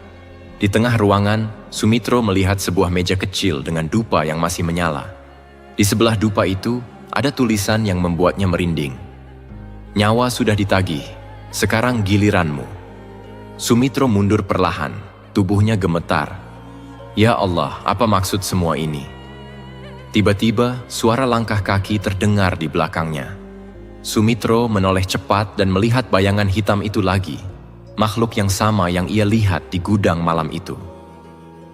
Di tengah ruangan, Sumitro melihat sebuah meja kecil dengan dupa yang masih menyala. Di sebelah dupa itu, ada tulisan yang membuatnya merinding. "Nyawa sudah ditagih, sekarang giliranmu." Sumitro mundur perlahan, tubuhnya gemetar. Ya Allah, apa maksud semua ini? Tiba-tiba, suara langkah kaki terdengar di belakangnya. Sumitro menoleh cepat dan melihat bayangan hitam itu lagi. Makhluk yang sama yang ia lihat di gudang malam itu.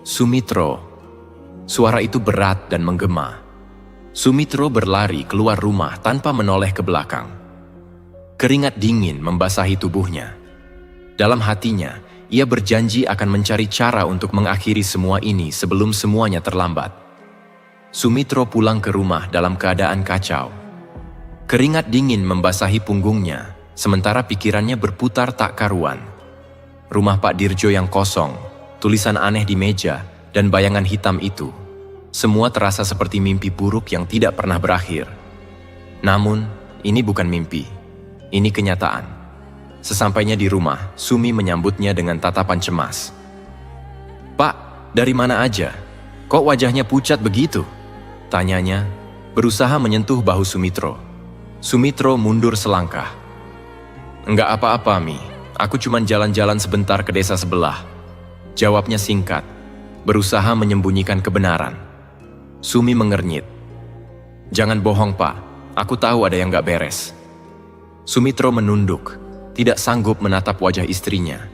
"Sumitro." Suara itu berat dan menggema. Sumitro berlari keluar rumah tanpa menoleh ke belakang. Keringat dingin membasahi tubuhnya. Dalam hatinya, ia berjanji akan mencari cara untuk mengakhiri semua ini sebelum semuanya terlambat. Sumitro pulang ke rumah dalam keadaan kacau. Keringat dingin membasahi punggungnya, sementara pikirannya berputar tak karuan. Rumah Pak Dirjo yang kosong, tulisan aneh di meja, dan bayangan hitam itu. Semua terasa seperti mimpi buruk yang tidak pernah berakhir. Namun, ini bukan mimpi. Ini kenyataan. Sesampainya di rumah, Sumi menyambutnya dengan tatapan cemas. "Pak, dari mana aja? Kok wajahnya pucat begitu?" tanyanya, berusaha menyentuh bahu Sumitro. Sumitro mundur selangkah. "Enggak apa-apa, Mi. Aku cuma jalan-jalan sebentar ke desa sebelah." Jawabnya singkat, berusaha menyembunyikan kebenaran. Sumi mengernyit. "Jangan bohong, Pak. Aku tahu ada yang gak beres." Sumitro menunduk, tidak sanggup menatap wajah istrinya.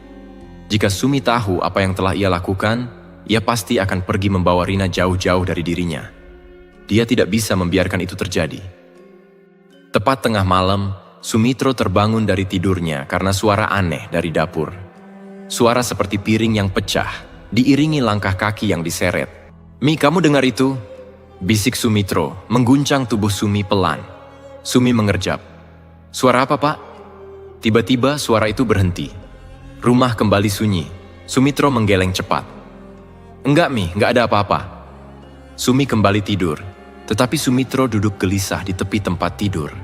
Jika Sumi tahu apa yang telah ia lakukan, ia pasti akan pergi membawa Rina jauh-jauh dari dirinya. Dia tidak bisa membiarkan itu terjadi. Tepat tengah malam, Sumitro terbangun dari tidurnya karena suara aneh dari dapur. Suara seperti piring yang pecah, diiringi langkah kaki yang diseret. "Mi, kamu dengar itu?" bisik Sumitro, mengguncang tubuh Sumi pelan. Sumi mengerjap. "Suara apa, Pak?" Tiba-tiba suara itu berhenti. Rumah kembali sunyi. Sumitro menggeleng cepat. "Enggak, Mi, enggak ada apa-apa." Sumi kembali tidur, tetapi Sumitro duduk gelisah di tepi tempat tidur.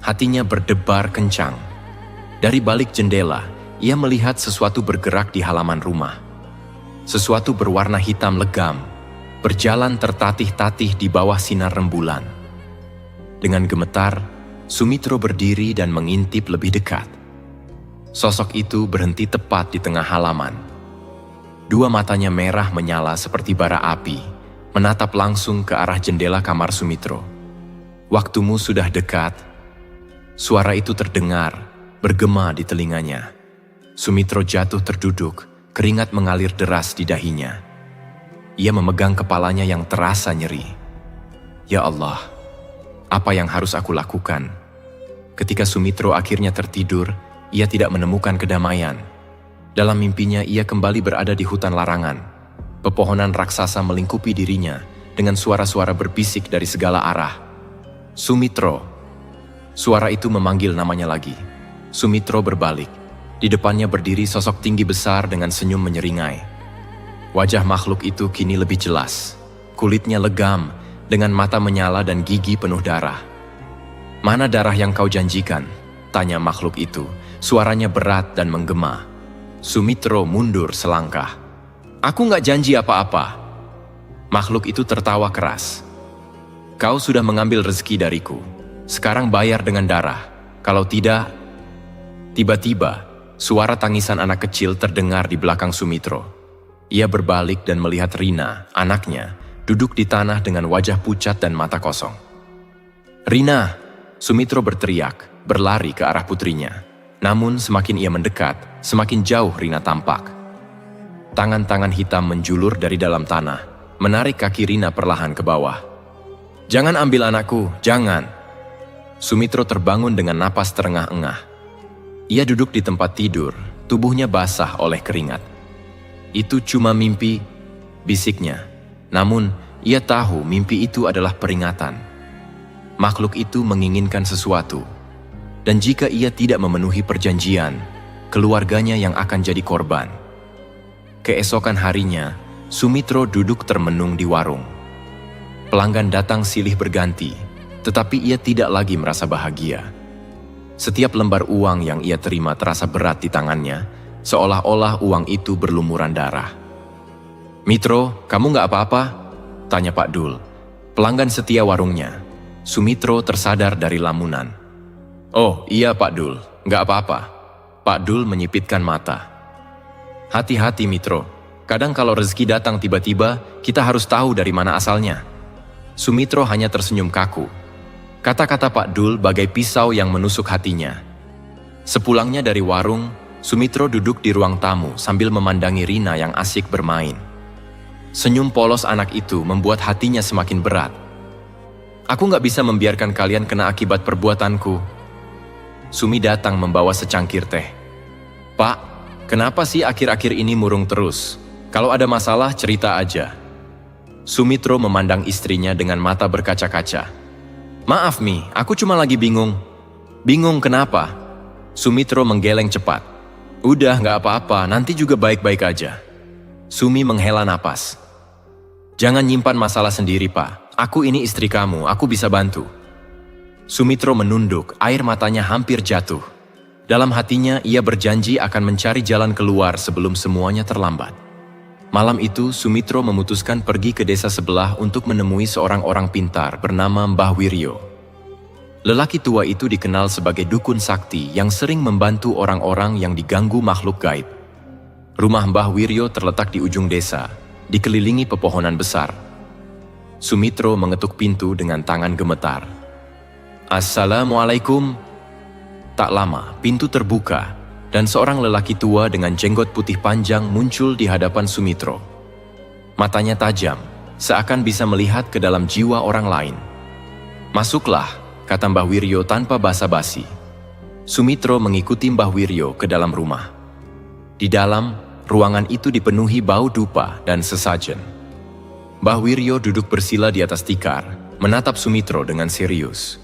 Hatinya berdebar kencang. Dari balik jendela, ia melihat sesuatu bergerak di halaman rumah. Sesuatu berwarna hitam legam, berjalan tertatih-tatih di bawah sinar rembulan. Dengan gemetar, Sumitro berdiri dan mengintip lebih dekat. Sosok itu berhenti tepat di tengah halaman. Dua matanya merah menyala seperti bara api, menatap langsung ke arah jendela kamar Sumitro. "Waktumu sudah dekat." Suara itu terdengar, bergema di telinganya. Sumitro jatuh terduduk, keringat mengalir deras di dahinya. Ia memegang kepalanya yang terasa nyeri. Ya Allah, apa yang harus aku lakukan? Ketika Sumitro akhirnya tertidur, ia tidak menemukan kedamaian. Dalam mimpinya ia kembali berada di hutan larangan. Pepohonan raksasa melingkupi dirinya dengan suara-suara berbisik dari segala arah. "Sumitro." Suara itu memanggil namanya lagi. Sumitro berbalik. Di depannya berdiri sosok tinggi besar dengan senyum menyeringai. Wajah makhluk itu kini lebih jelas. Kulitnya legam, dengan mata menyala dan gigi penuh darah. "Mana darah yang kau janjikan?" tanya makhluk itu. Suaranya berat dan menggema. Sumitro mundur selangkah. "Aku nggak janji apa-apa." Makhluk itu tertawa keras. "Kau sudah mengambil rezeki dariku. Sekarang bayar dengan darah. Kalau tidak..." Tiba-tiba, suara tangisan anak kecil terdengar di belakang Sumitro. Ia berbalik dan melihat Rina, anaknya, duduk di tanah dengan wajah pucat dan mata kosong. "Rina!" Sumitro berteriak, berlari ke arah putrinya. Namun semakin ia mendekat, semakin jauh Rina tampak. Tangan-tangan hitam menjulur dari dalam tanah, menarik kaki Rina perlahan ke bawah. "Jangan ambil anakku, jangan!" Sumitro terbangun dengan napas terengah-engah. Ia duduk di tempat tidur, tubuhnya basah oleh keringat. "Itu cuma mimpi," bisiknya. Namun, ia tahu mimpi itu adalah peringatan. Makhluk itu menginginkan sesuatu. Dan jika ia tidak memenuhi perjanjian, keluarganya yang akan jadi korban. Keesokan harinya, Sumitro duduk termenung di warung. Pelanggan datang silih berganti, tetapi ia tidak lagi merasa bahagia. Setiap lembar uang yang ia terima terasa berat di tangannya, seolah-olah uang itu berlumuran darah. "Mitro, kamu nggak apa-apa?" tanya Pak Dul, pelanggan setia warungnya. Sumitro tersadar dari lamunan. "Oh iya Pak Dul, nggak apa-apa." Pak Dul menyipitkan mata. "Hati-hati Mitro, kadang kalau rezeki datang tiba-tiba, kita harus tahu dari mana asalnya." Sumitro hanya tersenyum kaku. Kata-kata Pak Dul bagai pisau yang menusuk hatinya. Sepulangnya dari warung, Sumitro duduk di ruang tamu sambil memandangi Rina yang asyik bermain. Senyum polos anak itu membuat hatinya semakin berat. "Aku nggak bisa membiarkan kalian kena akibat perbuatanku." Sumi datang membawa secangkir teh. "Pak, kenapa sih akhir-akhir ini murung terus? Kalau ada masalah cerita aja." Sumitro memandang istrinya dengan mata berkaca-kaca. "Maaf Mi, aku cuma lagi bingung." "Bingung kenapa?" Sumitro menggeleng cepat. "Udah nggak apa-apa, nanti juga baik-baik aja." Sumi menghela napas. "Jangan nyimpan masalah sendiri Pak, aku ini istri kamu, aku bisa bantu." Sumitro menunduk, air matanya hampir jatuh. Dalam hatinya ia berjanji akan mencari jalan keluar sebelum semuanya terlambat. Malam itu Sumitro memutuskan pergi ke desa sebelah untuk menemui seorang orang pintar bernama Mbah Wiryo. Lelaki tua itu dikenal sebagai dukun sakti yang sering membantu orang-orang yang diganggu makhluk gaib. Rumah Mbah Wiryo terletak di ujung desa, dikelilingi pepohonan besar. Sumitro mengetuk pintu dengan tangan gemetar. "Assalamualaikum." Tak lama, pintu terbuka, dan seorang lelaki tua dengan jenggot putih panjang muncul di hadapan Sumitro. Matanya tajam, seakan bisa melihat ke dalam jiwa orang lain. "Masuklah," kata Mbah Wiryo tanpa basa-basi. Sumitro mengikuti Mbah Wiryo ke dalam rumah. Di dalam, ruangan itu dipenuhi bau dupa dan sesajen. Mbah Wiryo duduk bersila di atas tikar, menatap Sumitro dengan serius.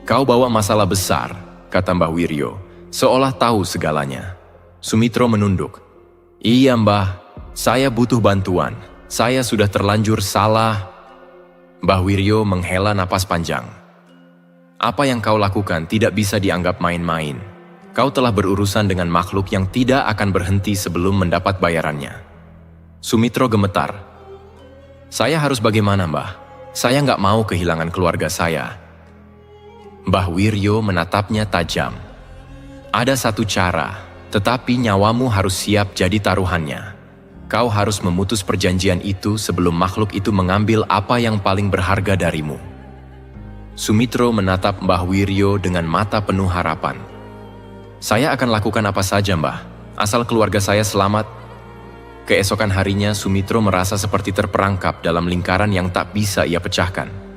"Kau bawa masalah besar," kata Mbah Wiryo, seolah tahu segalanya. Sumitro menunduk. "Iya Mbah, saya butuh bantuan. Saya sudah terlanjur salah." Mbah Wiryo menghela napas panjang. "Apa yang kau lakukan tidak bisa dianggap main-main. Kau telah berurusan dengan makhluk yang tidak akan berhenti sebelum mendapat bayarannya." Sumitro gemetar. "Saya harus bagaimana Mbah? Saya nggak mau kehilangan keluarga saya." Mbah Wiryo menatapnya tajam. "Ada satu cara, tetapi nyawamu harus siap jadi taruhannya. Kau harus memutus perjanjian itu sebelum makhluk itu mengambil apa yang paling berharga darimu." Sumitro menatap Mbah Wiryo dengan mata penuh harapan. "Saya akan lakukan apa saja Mbah, asal keluarga saya selamat." Keesokan harinya Sumitro merasa seperti terperangkap dalam lingkaran yang tak bisa ia pecahkan.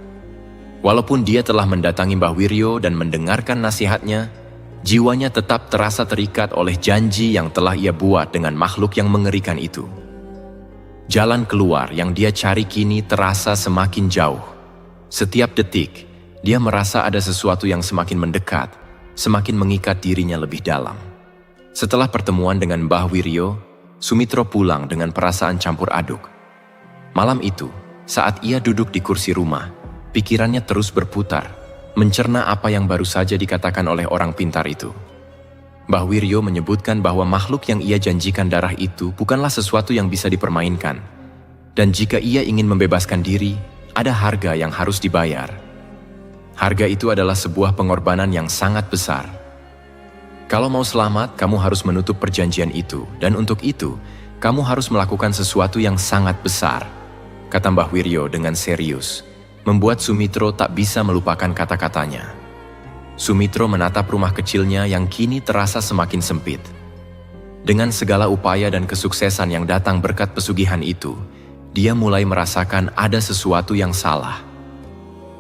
Walaupun dia telah mendatangi Mbah Wiryo dan mendengarkan nasihatnya, jiwanya tetap terasa terikat oleh janji yang telah ia buat dengan makhluk yang mengerikan itu. Jalan keluar yang dia cari kini terasa semakin jauh. Setiap detik, dia merasa ada sesuatu yang semakin mendekat, semakin mengikat dirinya lebih dalam. Setelah pertemuan dengan Mbah Wiryo, Sumitro pulang dengan perasaan campur aduk. Malam itu, saat ia duduk di kursi rumah, pikirannya terus berputar, mencerna apa yang baru saja dikatakan oleh orang pintar itu. Mbah Wiryo menyebutkan bahwa makhluk yang ia janjikan darah itu bukanlah sesuatu yang bisa dipermainkan. Dan jika ia ingin membebaskan diri, ada harga yang harus dibayar. Harga itu adalah sebuah pengorbanan yang sangat besar. Kalau mau selamat, kamu harus menutup perjanjian itu, dan untuk itu, kamu harus melakukan sesuatu yang sangat besar, kata Mbah Wiryo dengan serius, membuat Sumitro tak bisa melupakan kata-katanya. Sumitro menatap rumah kecilnya yang kini terasa semakin sempit. Dengan segala upaya dan kesuksesan yang datang berkat pesugihan itu, dia mulai merasakan ada sesuatu yang salah.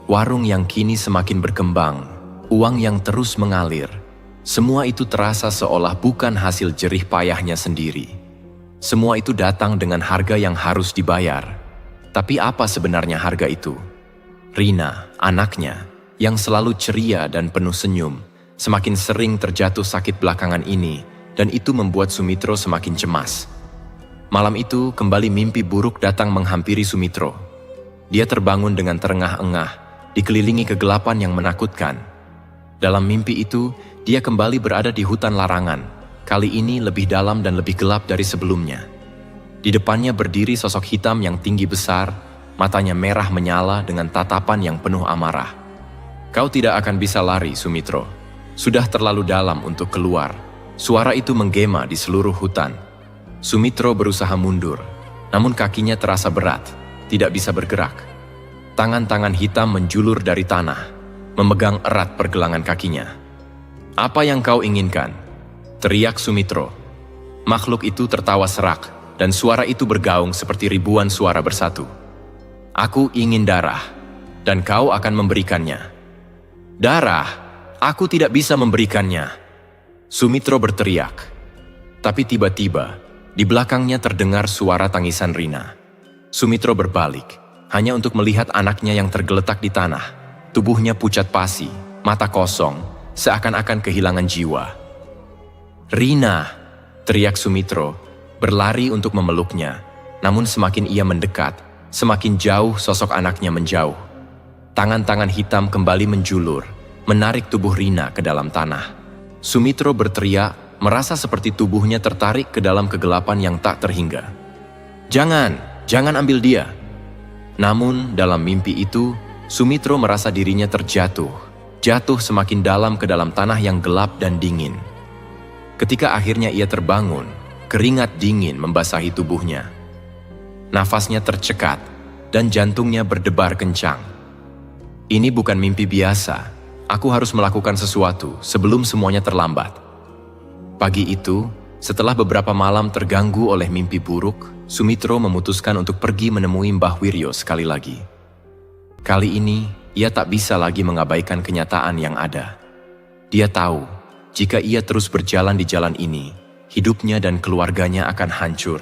Warung yang kini semakin berkembang, uang yang terus mengalir, semua itu terasa seolah bukan hasil jerih payahnya sendiri. Semua itu datang dengan harga yang harus dibayar. Tapi apa sebenarnya harga itu? Rina, anaknya, yang selalu ceria dan penuh senyum, semakin sering terjatuh sakit belakangan ini, dan itu membuat Sumitro semakin cemas. Malam itu, kembali mimpi buruk datang menghampiri Sumitro. Dia terbangun dengan terengah-engah, dikelilingi kegelapan yang menakutkan. Dalam mimpi itu, dia kembali berada di hutan larangan, kali ini lebih dalam dan lebih gelap dari sebelumnya. Di depannya berdiri sosok hitam yang tinggi besar, matanya merah menyala dengan tatapan yang penuh amarah. Kau tidak akan bisa lari, Sumitro. Sudah terlalu dalam untuk keluar. Suara itu menggema di seluruh hutan. Sumitro berusaha mundur, namun kakinya terasa berat, tidak bisa bergerak. Tangan-tangan hitam menjulur dari tanah, memegang erat pergelangan kakinya. "Apa yang kau inginkan?" teriak Sumitro. Makhluk itu tertawa serak, dan suara itu bergaung seperti ribuan suara bersatu. "Aku ingin darah, dan kau akan memberikannya." "Darah? Aku tidak bisa memberikannya!" Sumitro berteriak. Tapi tiba-tiba, di belakangnya terdengar suara tangisan Rina. Sumitro berbalik, hanya untuk melihat anaknya yang tergeletak di tanah. Tubuhnya pucat pasi, mata kosong, seakan-akan kehilangan jiwa. "Rina!" teriak Sumitro, berlari untuk memeluknya. Namun semakin ia mendekat, semakin jauh sosok anaknya menjauh. Tangan-tangan hitam kembali menjulur, menarik tubuh Rina ke dalam tanah. Sumitro berteriak, merasa seperti tubuhnya tertarik ke dalam kegelapan yang tak terhingga. Jangan ambil dia!" Namun dalam mimpi itu, Sumitro merasa dirinya jatuh semakin dalam ke dalam tanah yang gelap dan dingin. Ketika akhirnya ia terbangun, keringat dingin membasahi tubuhnya. Nafasnya tercekat, dan jantungnya berdebar kencang. "Ini bukan mimpi biasa. Aku harus melakukan sesuatu sebelum semuanya terlambat." Pagi itu, setelah beberapa malam terganggu oleh mimpi buruk, Sumitro memutuskan untuk pergi menemui Mbah Wiryo sekali lagi. Kali ini, ia tak bisa lagi mengabaikan kenyataan yang ada. Dia tahu, jika ia terus berjalan di jalan ini, hidupnya dan keluarganya akan hancur.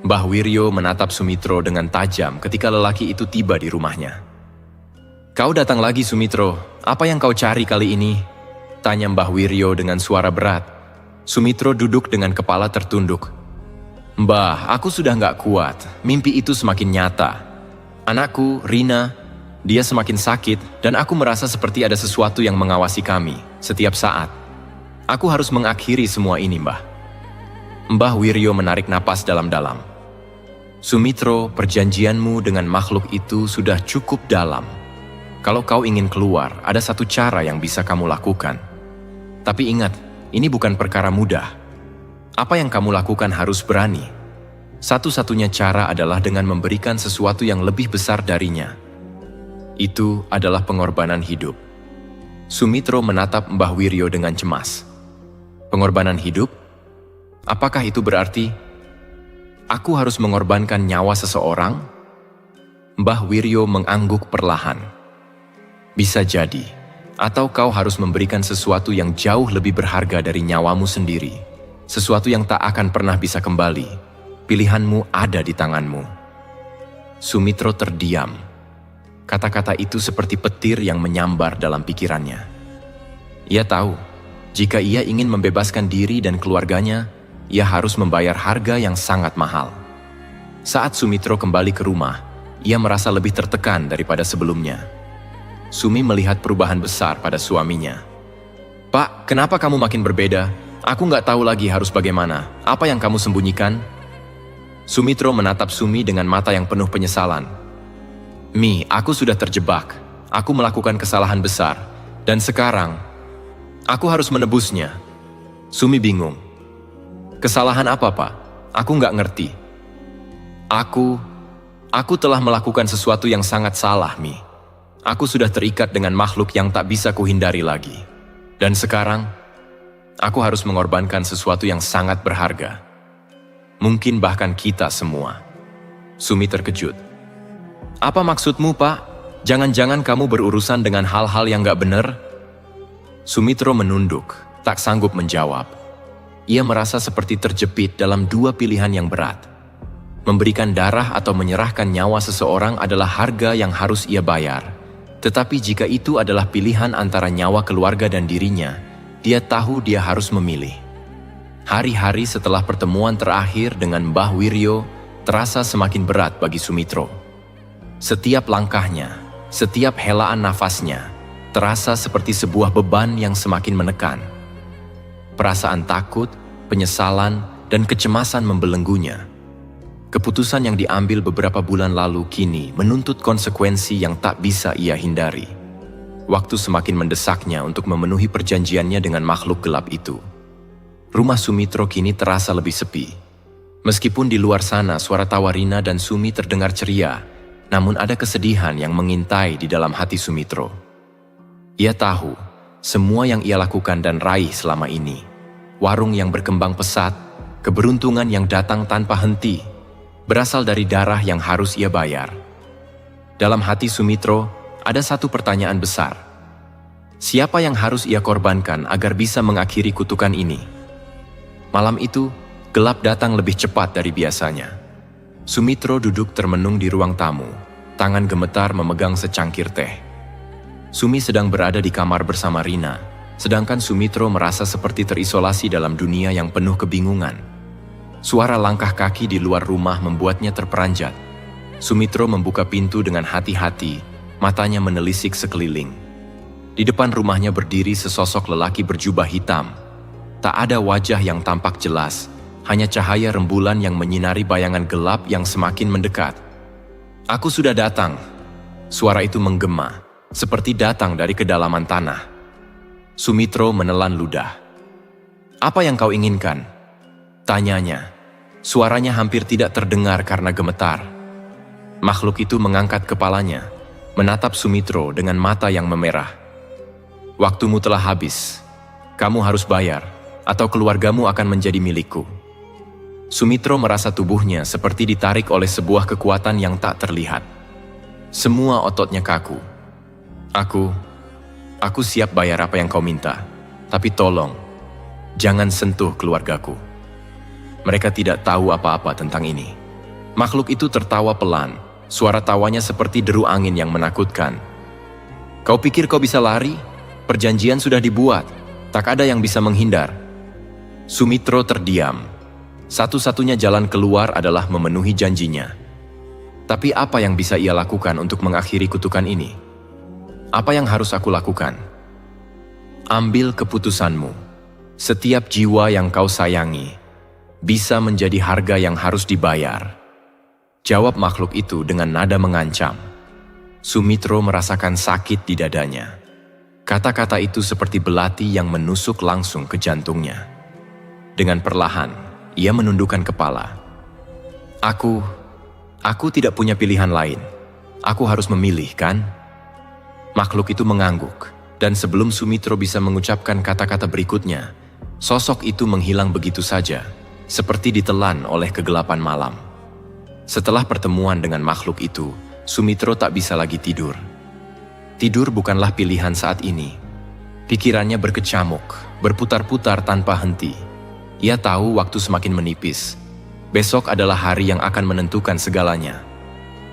Mbah Wiryo menatap Sumitro dengan tajam ketika lelaki itu tiba di rumahnya. "Kau datang lagi, Sumitro. Apa yang kau cari kali ini?" tanya Mbah Wiryo dengan suara berat. Sumitro duduk dengan kepala tertunduk. "Mbah, aku sudah nggak kuat. Mimpi itu semakin nyata. Anakku, Rina, dia semakin sakit dan aku merasa seperti ada sesuatu yang mengawasi kami setiap saat. Aku harus mengakhiri semua ini, Mbah." Mbah Wiryo menarik napas dalam-dalam. "Sumitro, perjanjianmu dengan makhluk itu sudah cukup dalam. Kalau kau ingin keluar, ada satu cara yang bisa kamu lakukan. Tapi ingat, ini bukan perkara mudah. Apa yang kamu lakukan harus berani. Satu-satunya cara adalah dengan memberikan sesuatu yang lebih besar darinya. Itu adalah pengorbanan hidup." Sumitro menatap Mbah Wiryo dengan cemas. "Pengorbanan hidup? Apakah itu berarti aku harus mengorbankan nyawa seseorang?" Mbah Wiryo mengangguk perlahan. "Bisa jadi, atau kau harus memberikan sesuatu yang jauh lebih berharga dari nyawamu sendiri. Sesuatu yang tak akan pernah bisa kembali. Pilihanmu ada di tanganmu." Sumitro terdiam. Kata-kata itu seperti petir yang menyambar dalam pikirannya. Ia tahu, jika ia ingin membebaskan diri dan keluarganya, ia harus membayar harga yang sangat mahal. Saat Sumitro kembali ke rumah, ia merasa lebih tertekan daripada sebelumnya. Sumi melihat perubahan besar pada suaminya. "Pak, kenapa kamu makin berbeda? Aku nggak tahu lagi harus bagaimana. Apa yang kamu sembunyikan?" Sumitro menatap Sumi dengan mata yang penuh penyesalan. "Mi, aku sudah terjebak. Aku melakukan kesalahan besar. Dan sekarang, aku harus menebusnya." Sumi bingung. "Kesalahan apa, Pak? Aku nggak ngerti." Aku telah melakukan sesuatu yang sangat salah, Mi. Aku sudah terikat dengan makhluk yang tak bisa kuhindari lagi. Dan sekarang, aku harus mengorbankan sesuatu yang sangat berharga. Mungkin bahkan kita semua." Sumi terkejut. "Apa maksudmu, Pak? Jangan-jangan kamu berurusan dengan hal-hal yang nggak benar?" Sumitro menunduk, tak sanggup menjawab. Ia merasa seperti terjepit dalam dua pilihan yang berat. Memberikan darah atau menyerahkan nyawa seseorang adalah harga yang harus ia bayar. Tetapi jika itu adalah pilihan antara nyawa keluarga dan dirinya, dia tahu dia harus memilih. Hari-hari setelah pertemuan terakhir dengan Mbah Wiryo terasa semakin berat bagi Sumitro. Setiap langkahnya, setiap helaan nafasnya, terasa seperti sebuah beban yang semakin menekan. Perasaan takut, penyesalan, dan kecemasan membelenggunya. Keputusan yang diambil beberapa bulan lalu kini menuntut konsekuensi yang tak bisa ia hindari. Waktu semakin mendesaknya untuk memenuhi perjanjiannya dengan makhluk gelap itu. Rumah Sumitro kini terasa lebih sepi. Meskipun di luar sana suara tawa Rina dan Sumi terdengar ceria, namun ada kesedihan yang mengintai di dalam hati Sumitro. Ia tahu semua yang ia lakukan dan raih selama ini, warung yang berkembang pesat, keberuntungan yang datang tanpa henti, berasal dari darah yang harus ia bayar. Dalam hati Sumitro ada satu pertanyaan besar. Siapa yang harus ia korbankan agar bisa mengakhiri kutukan ini? Malam itu, gelap datang lebih cepat dari biasanya. Sumitro duduk termenung di ruang tamu, tangan gemetar memegang secangkir teh. Sumi sedang berada di kamar bersama Rina, sedangkan Sumitro merasa seperti terisolasi dalam dunia yang penuh kebingungan. Suara langkah kaki di luar rumah membuatnya terperanjat. Sumitro membuka pintu dengan hati-hati, matanya menelisik sekeliling. Di depan rumahnya berdiri sesosok lelaki berjubah hitam. Tak ada wajah yang tampak jelas, hanya cahaya rembulan yang menyinari bayangan gelap yang semakin mendekat. "Aku sudah datang." Suara itu menggema, seperti datang dari kedalaman tanah. Sumitro menelan ludah. "Apa yang kau inginkan?" tanyanya. Suaranya hampir tidak terdengar karena gemetar. Makhluk itu mengangkat kepalanya, menatap Sumitro dengan mata yang memerah. "Waktumu telah habis. Kamu harus bayar, atau keluargamu akan menjadi milikku." Sumitro merasa tubuhnya seperti ditarik oleh sebuah kekuatan yang tak terlihat. Semua ototnya kaku. Aku siap bayar apa yang kau minta, tapi tolong, jangan sentuh keluargaku." Mereka tidak tahu apa-apa tentang ini. Makhluk itu tertawa pelan, suara tawanya seperti deru angin yang menakutkan. "Kau pikir kau bisa lari? Perjanjian sudah dibuat, tak ada yang bisa menghindar." Sumitro terdiam. Satu-satunya jalan keluar adalah memenuhi janjinya. Tapi apa yang bisa ia lakukan untuk mengakhiri kutukan ini? Apa yang harus aku lakukan? Ambil keputusanmu. Setiap jiwa yang kau sayangi bisa menjadi harga yang harus dibayar. Jawab makhluk itu dengan nada mengancam. Sumitro merasakan sakit di dadanya. Kata-kata itu seperti belati yang menusuk langsung ke jantungnya. Dengan perlahan, ia menundukkan kepala. Aku tidak punya pilihan lain. Aku harus memilih, kan?" Makhluk itu mengangguk, dan sebelum Sumitro bisa mengucapkan kata-kata berikutnya, sosok itu menghilang begitu saja, seperti ditelan oleh kegelapan malam. Setelah pertemuan dengan makhluk itu, Sumitro tak bisa lagi tidur. Tidur bukanlah pilihan saat ini. Pikirannya berkecamuk, berputar-putar tanpa henti. Ia tahu waktu semakin menipis. Besok adalah hari yang akan menentukan segalanya.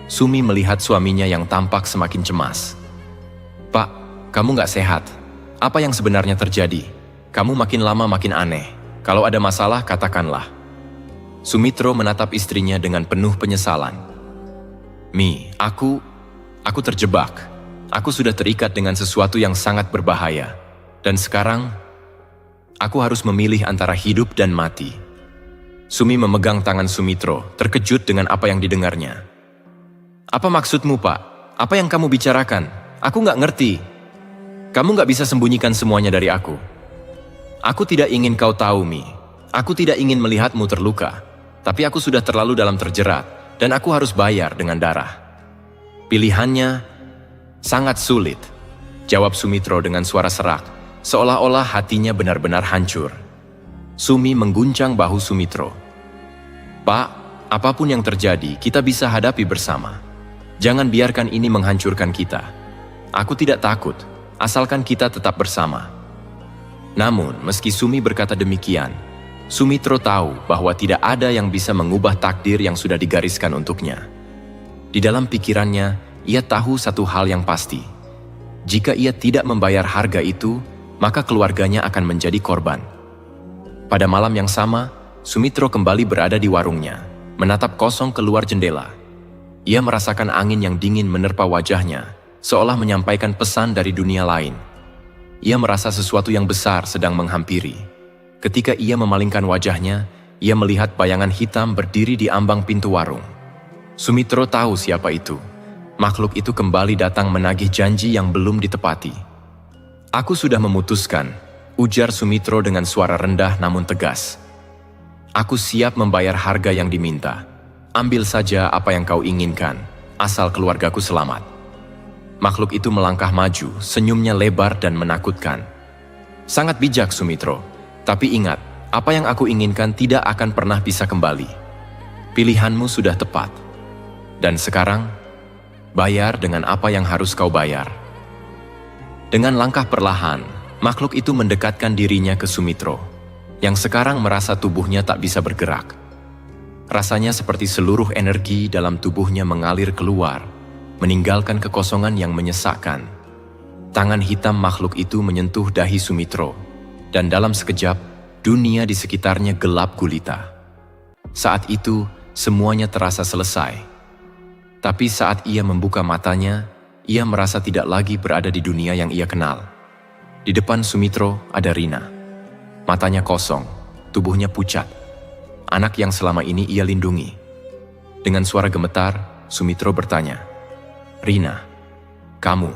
Sumi melihat suaminya yang tampak semakin cemas. "Pak, kamu gak sehat. Apa yang sebenarnya terjadi? Kamu makin lama makin aneh. Kalau ada masalah, katakanlah." Sumitro menatap istrinya dengan penuh penyesalan. "Mi, aku terjebak. Aku sudah terikat dengan sesuatu yang sangat berbahaya. Dan sekarang, aku harus memilih antara hidup dan mati." Sumi memegang tangan Sumitro, terkejut dengan apa yang didengarnya. "Apa maksudmu, Pak? Apa yang kamu bicarakan? Aku nggak ngerti." "Kamu nggak bisa sembunyikan semuanya dari aku. Aku tidak ingin kau tahu, Mi. Aku tidak ingin melihatmu terluka. Tapi aku sudah terlalu dalam terjerat, dan aku harus bayar dengan darah." "Pilihannya sangat sulit," jawab Sumitro dengan suara serak, seolah-olah hatinya benar-benar hancur. Sumi mengguncang bahu Sumitro. "Pak, apapun yang terjadi, kita bisa hadapi bersama. Jangan biarkan ini menghancurkan kita. Aku tidak takut, asalkan kita tetap bersama." Namun, meski Sumi berkata demikian, Sumitro tahu bahwa tidak ada yang bisa mengubah takdir yang sudah digariskan untuknya. Di dalam pikirannya, ia tahu satu hal yang pasti. Jika ia tidak membayar harga itu, maka keluarganya akan menjadi korban. Pada malam yang sama, Sumitro kembali berada di warungnya, menatap kosong keluar jendela. Ia merasakan angin yang dingin menerpa wajahnya, seolah menyampaikan pesan dari dunia lain. Ia merasa sesuatu yang besar sedang menghampiri. Ketika ia memalingkan wajahnya, ia melihat bayangan hitam berdiri di ambang pintu warung. Sumitro tahu siapa itu. Makhluk itu kembali datang menagih janji yang belum ditepati. "Aku sudah memutuskan," ujar Sumitro dengan suara rendah namun tegas. "Aku siap membayar harga yang diminta. Ambil saja apa yang kau inginkan, asal keluargaku selamat." Makhluk itu melangkah maju, senyumnya lebar dan menakutkan. "Sangat bijak, Sumitro. Tapi ingat, apa yang aku inginkan tidak akan pernah bisa kembali. Pilihanmu sudah tepat. Dan sekarang, bayar dengan apa yang harus kau bayar." Dengan langkah perlahan, makhluk itu mendekatkan dirinya ke Sumitro, yang sekarang merasa tubuhnya tak bisa bergerak. Rasanya seperti seluruh energi dalam tubuhnya mengalir keluar, meninggalkan kekosongan yang menyesakkan. Tangan hitam makhluk itu menyentuh dahi Sumitro, dan dalam sekejap, dunia di sekitarnya gelap gulita. Saat itu, semuanya terasa selesai. Tapi saat ia membuka matanya, ia merasa tidak lagi berada di dunia yang ia kenal. Di depan Sumitro ada Rina. Matanya kosong, tubuhnya pucat. Anak yang selama ini ia lindungi. Dengan suara gemetar, Sumitro bertanya, "Rina, kamu?"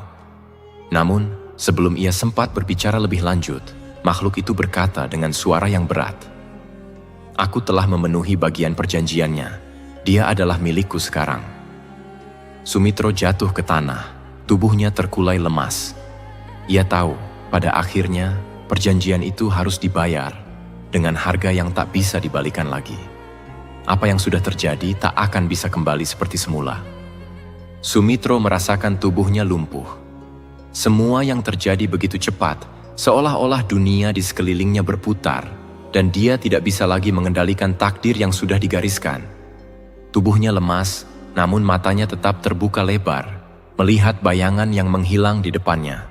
Namun, sebelum ia sempat berbicara lebih lanjut, makhluk itu berkata dengan suara yang berat, "Aku telah memenuhi bagian perjanjiannya. Dia adalah milikku sekarang." Sumitro jatuh ke tanah, tubuhnya terkulai lemas. Ia tahu, pada akhirnya, perjanjian itu harus dibayar dengan harga yang tak bisa dibalikan lagi. Apa yang sudah terjadi tak akan bisa kembali seperti semula. Sumitro merasakan tubuhnya lumpuh. Semua yang terjadi begitu cepat, seolah-olah dunia di sekelilingnya berputar, dan dia tidak bisa lagi mengendalikan takdir yang sudah digariskan. Tubuhnya lemas, namun matanya tetap terbuka lebar, melihat bayangan yang menghilang di depannya.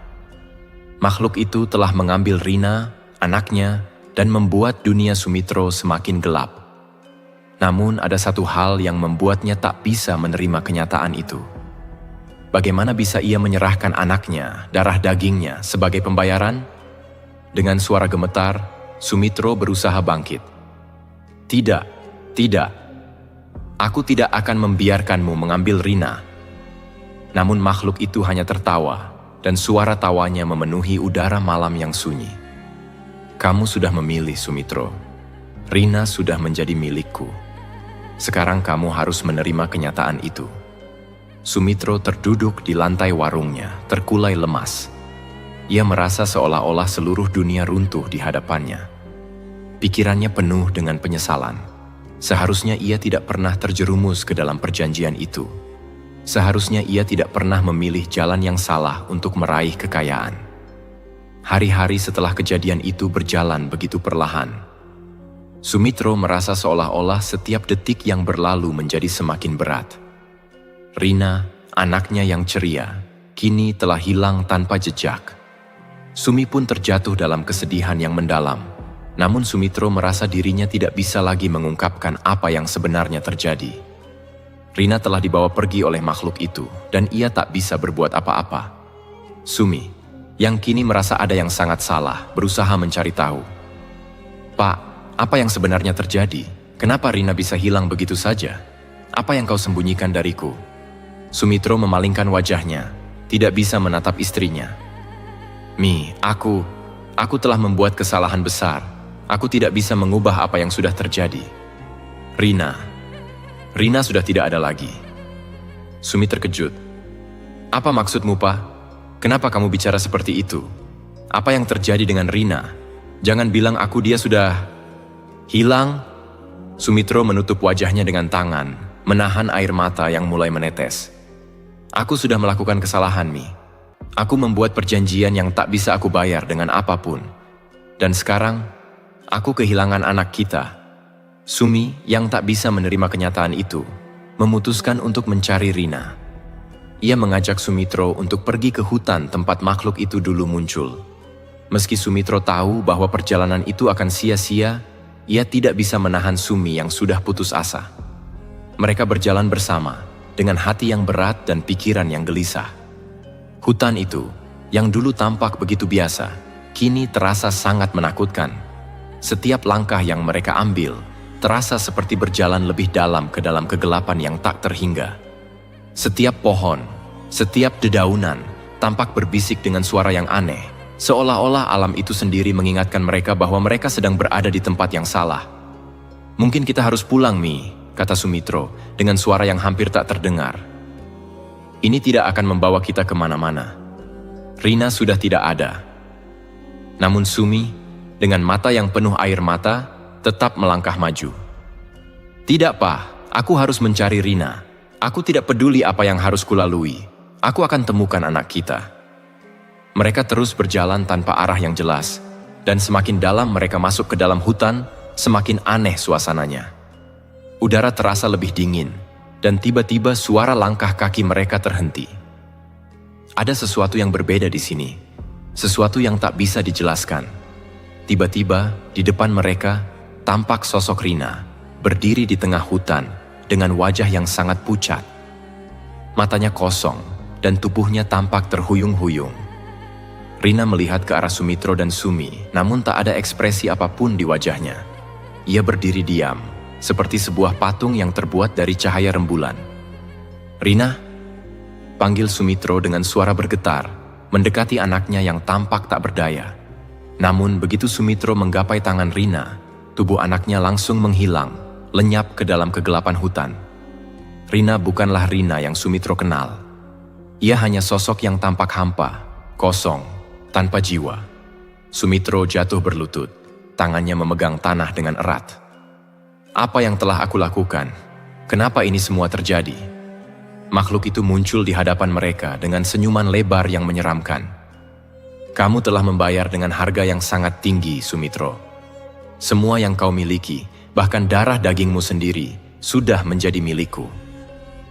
Makhluk itu telah mengambil Rina, anaknya, dan membuat dunia Sumitro semakin gelap. Namun ada satu hal yang membuatnya tak bisa menerima kenyataan itu. Bagaimana bisa ia menyerahkan anaknya, darah dagingnya, sebagai pembayaran? Dengan suara gemetar, Sumitro berusaha bangkit. "Tidak, tidak. Aku tidak akan membiarkanmu mengambil Rina." Namun makhluk itu hanya tertawa, dan suara tawanya memenuhi udara malam yang sunyi. "Kamu sudah memilih, Sumitro. Rina sudah menjadi milikku. Sekarang kamu harus menerima kenyataan itu." Sumitro terduduk di lantai warungnya, terkulai lemas. Ia merasa seolah-olah seluruh dunia runtuh di hadapannya. Pikirannya penuh dengan penyesalan. Seharusnya ia tidak pernah terjerumus ke dalam perjanjian itu. Seharusnya ia tidak pernah memilih jalan yang salah untuk meraih kekayaan. Hari-hari setelah kejadian itu berjalan begitu perlahan. Sumitro merasa seolah-olah setiap detik yang berlalu menjadi semakin berat. Rina, anaknya yang ceria, kini telah hilang tanpa jejak. Sumi pun terjatuh dalam kesedihan yang mendalam. Namun Sumitro merasa dirinya tidak bisa lagi mengungkapkan apa yang sebenarnya terjadi. Rina telah dibawa pergi oleh makhluk itu, dan ia tak bisa berbuat apa-apa. Sumi, yang kini merasa ada yang sangat salah, berusaha mencari tahu. "Pak, apa yang sebenarnya terjadi? Kenapa Rina bisa hilang begitu saja? Apa yang kau sembunyikan dariku?" Sumitro memalingkan wajahnya, tidak bisa menatap istrinya. "Mi, aku telah membuat kesalahan besar. Aku tidak bisa mengubah apa yang sudah terjadi." Rina sudah tidak ada lagi." Sumi terkejut. "Apa maksudmu, Pak? Kenapa kamu bicara seperti itu? Apa yang terjadi dengan Rina? Jangan bilang dia sudah hilang." Sumitro menutup wajahnya dengan tangan, menahan air mata yang mulai menetes. "Aku sudah melakukan kesalahan, Mi. Aku membuat perjanjian yang tak bisa aku bayar dengan apapun. Dan sekarang, aku kehilangan anak kita." Sumi, yang tak bisa menerima kenyataan itu, memutuskan untuk mencari Rina. Ia mengajak Sumitro untuk pergi ke hutan tempat makhluk itu dulu muncul. Meski Sumitro tahu bahwa perjalanan itu akan sia-sia, ia tidak bisa menahan Sumi yang sudah putus asa. Mereka berjalan bersama, dengan hati yang berat dan pikiran yang gelisah. Hutan itu, yang dulu tampak begitu biasa, kini terasa sangat menakutkan. Setiap langkah yang mereka ambil, terasa seperti berjalan lebih dalam ke dalam kegelapan yang tak terhingga. Setiap pohon, setiap dedaunan, tampak berbisik dengan suara yang aneh, seolah-olah alam itu sendiri mengingatkan mereka bahwa mereka sedang berada di tempat yang salah. "Mungkin kita harus pulang, Mi," kata Sumitro, dengan suara yang hampir tak terdengar. "Ini tidak akan membawa kita kemana-mana. Rina sudah tidak ada." Namun Sumi, dengan mata yang penuh air mata, tetap melangkah maju. "Tidak, Pak, aku harus mencari Rina. Aku tidak peduli apa yang harus kulalui. Aku akan temukan anak kita." Mereka terus berjalan tanpa arah yang jelas, dan semakin dalam mereka masuk ke dalam hutan, semakin aneh suasananya. Udara terasa lebih dingin, dan tiba-tiba suara langkah kaki mereka terhenti. Ada sesuatu yang berbeda di sini, sesuatu yang tak bisa dijelaskan. Tiba-tiba, di depan mereka, tampak sosok Rina, berdiri di tengah hutan, dengan wajah yang sangat pucat. Matanya kosong, dan tubuhnya tampak terhuyung-huyung. Rina melihat ke arah Sumitro dan Sumi, namun tak ada ekspresi apapun di wajahnya. Ia berdiri diam, seperti sebuah patung yang terbuat dari cahaya rembulan. "Rina?" panggil Sumitro dengan suara bergetar, mendekati anaknya yang tampak tak berdaya. Namun begitu Sumitro menggapai tangan Rina, tubuh anaknya langsung menghilang, lenyap ke dalam kegelapan hutan. Rina bukanlah Rina yang Sumitro kenal. Ia hanya sosok yang tampak hampa, kosong, tanpa jiwa. Sumitro jatuh berlutut, tangannya memegang tanah dengan erat. "Apa yang telah aku lakukan? Kenapa ini semua terjadi?" Makhluk itu muncul di hadapan mereka dengan senyuman lebar yang menyeramkan. "Kamu telah membayar dengan harga yang sangat tinggi, Sumitro. Semua yang kau miliki, bahkan darah dagingmu sendiri, sudah menjadi milikku."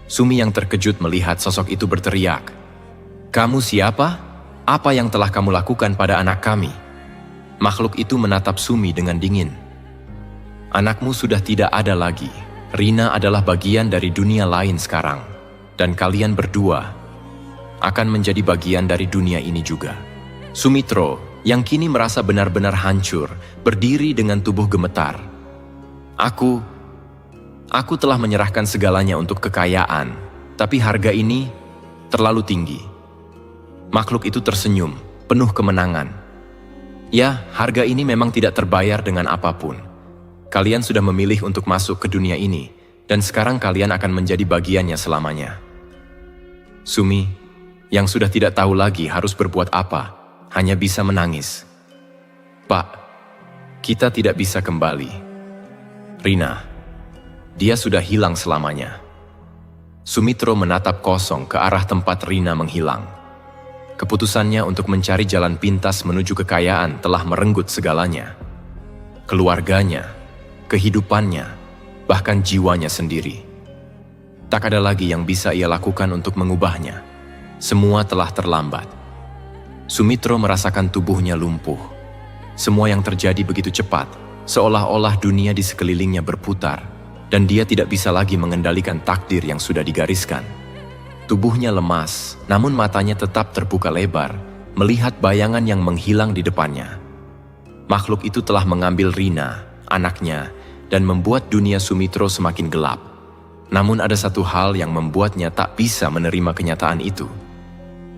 Sumi yang terkejut melihat sosok itu berteriak, "Kamu siapa? Apa yang telah kamu lakukan pada anak kami?" Makhluk itu menatap Sumi dengan dingin. "Anakmu sudah tidak ada lagi. Rina adalah bagian dari dunia lain sekarang. Dan kalian berdua akan menjadi bagian dari dunia ini juga." Sumitro, yang kini merasa benar-benar hancur, berdiri dengan tubuh gemetar. Aku telah menyerahkan segalanya untuk kekayaan, tapi harga ini terlalu tinggi." Makhluk itu tersenyum, penuh kemenangan. "Ya, harga ini memang tidak terbayar dengan apapun. Kalian sudah memilih untuk masuk ke dunia ini, dan sekarang kalian akan menjadi bagiannya selamanya." Sumi, yang sudah tidak tahu lagi harus berbuat apa, hanya bisa menangis. "Pak, kita tidak bisa kembali. Rina, dia sudah hilang selamanya." Sumitro menatap kosong ke arah tempat Rina menghilang. Keputusannya untuk mencari jalan pintas menuju kekayaan telah merenggut segalanya. Keluarganya, kehidupannya, bahkan jiwanya sendiri. Tak ada lagi yang bisa ia lakukan untuk mengubahnya. Semua telah terlambat. Sumitro merasakan tubuhnya lumpuh. Semua yang terjadi begitu cepat, seolah-olah dunia di sekelilingnya berputar, dan dia tidak bisa lagi mengendalikan takdir yang sudah digariskan. Tubuhnya lemas, namun matanya tetap terbuka lebar, melihat bayangan yang menghilang di depannya. Makhluk itu telah mengambil Rina, anaknya, dan membuat dunia Sumitro semakin gelap. Namun ada satu hal yang membuatnya tak bisa menerima kenyataan itu.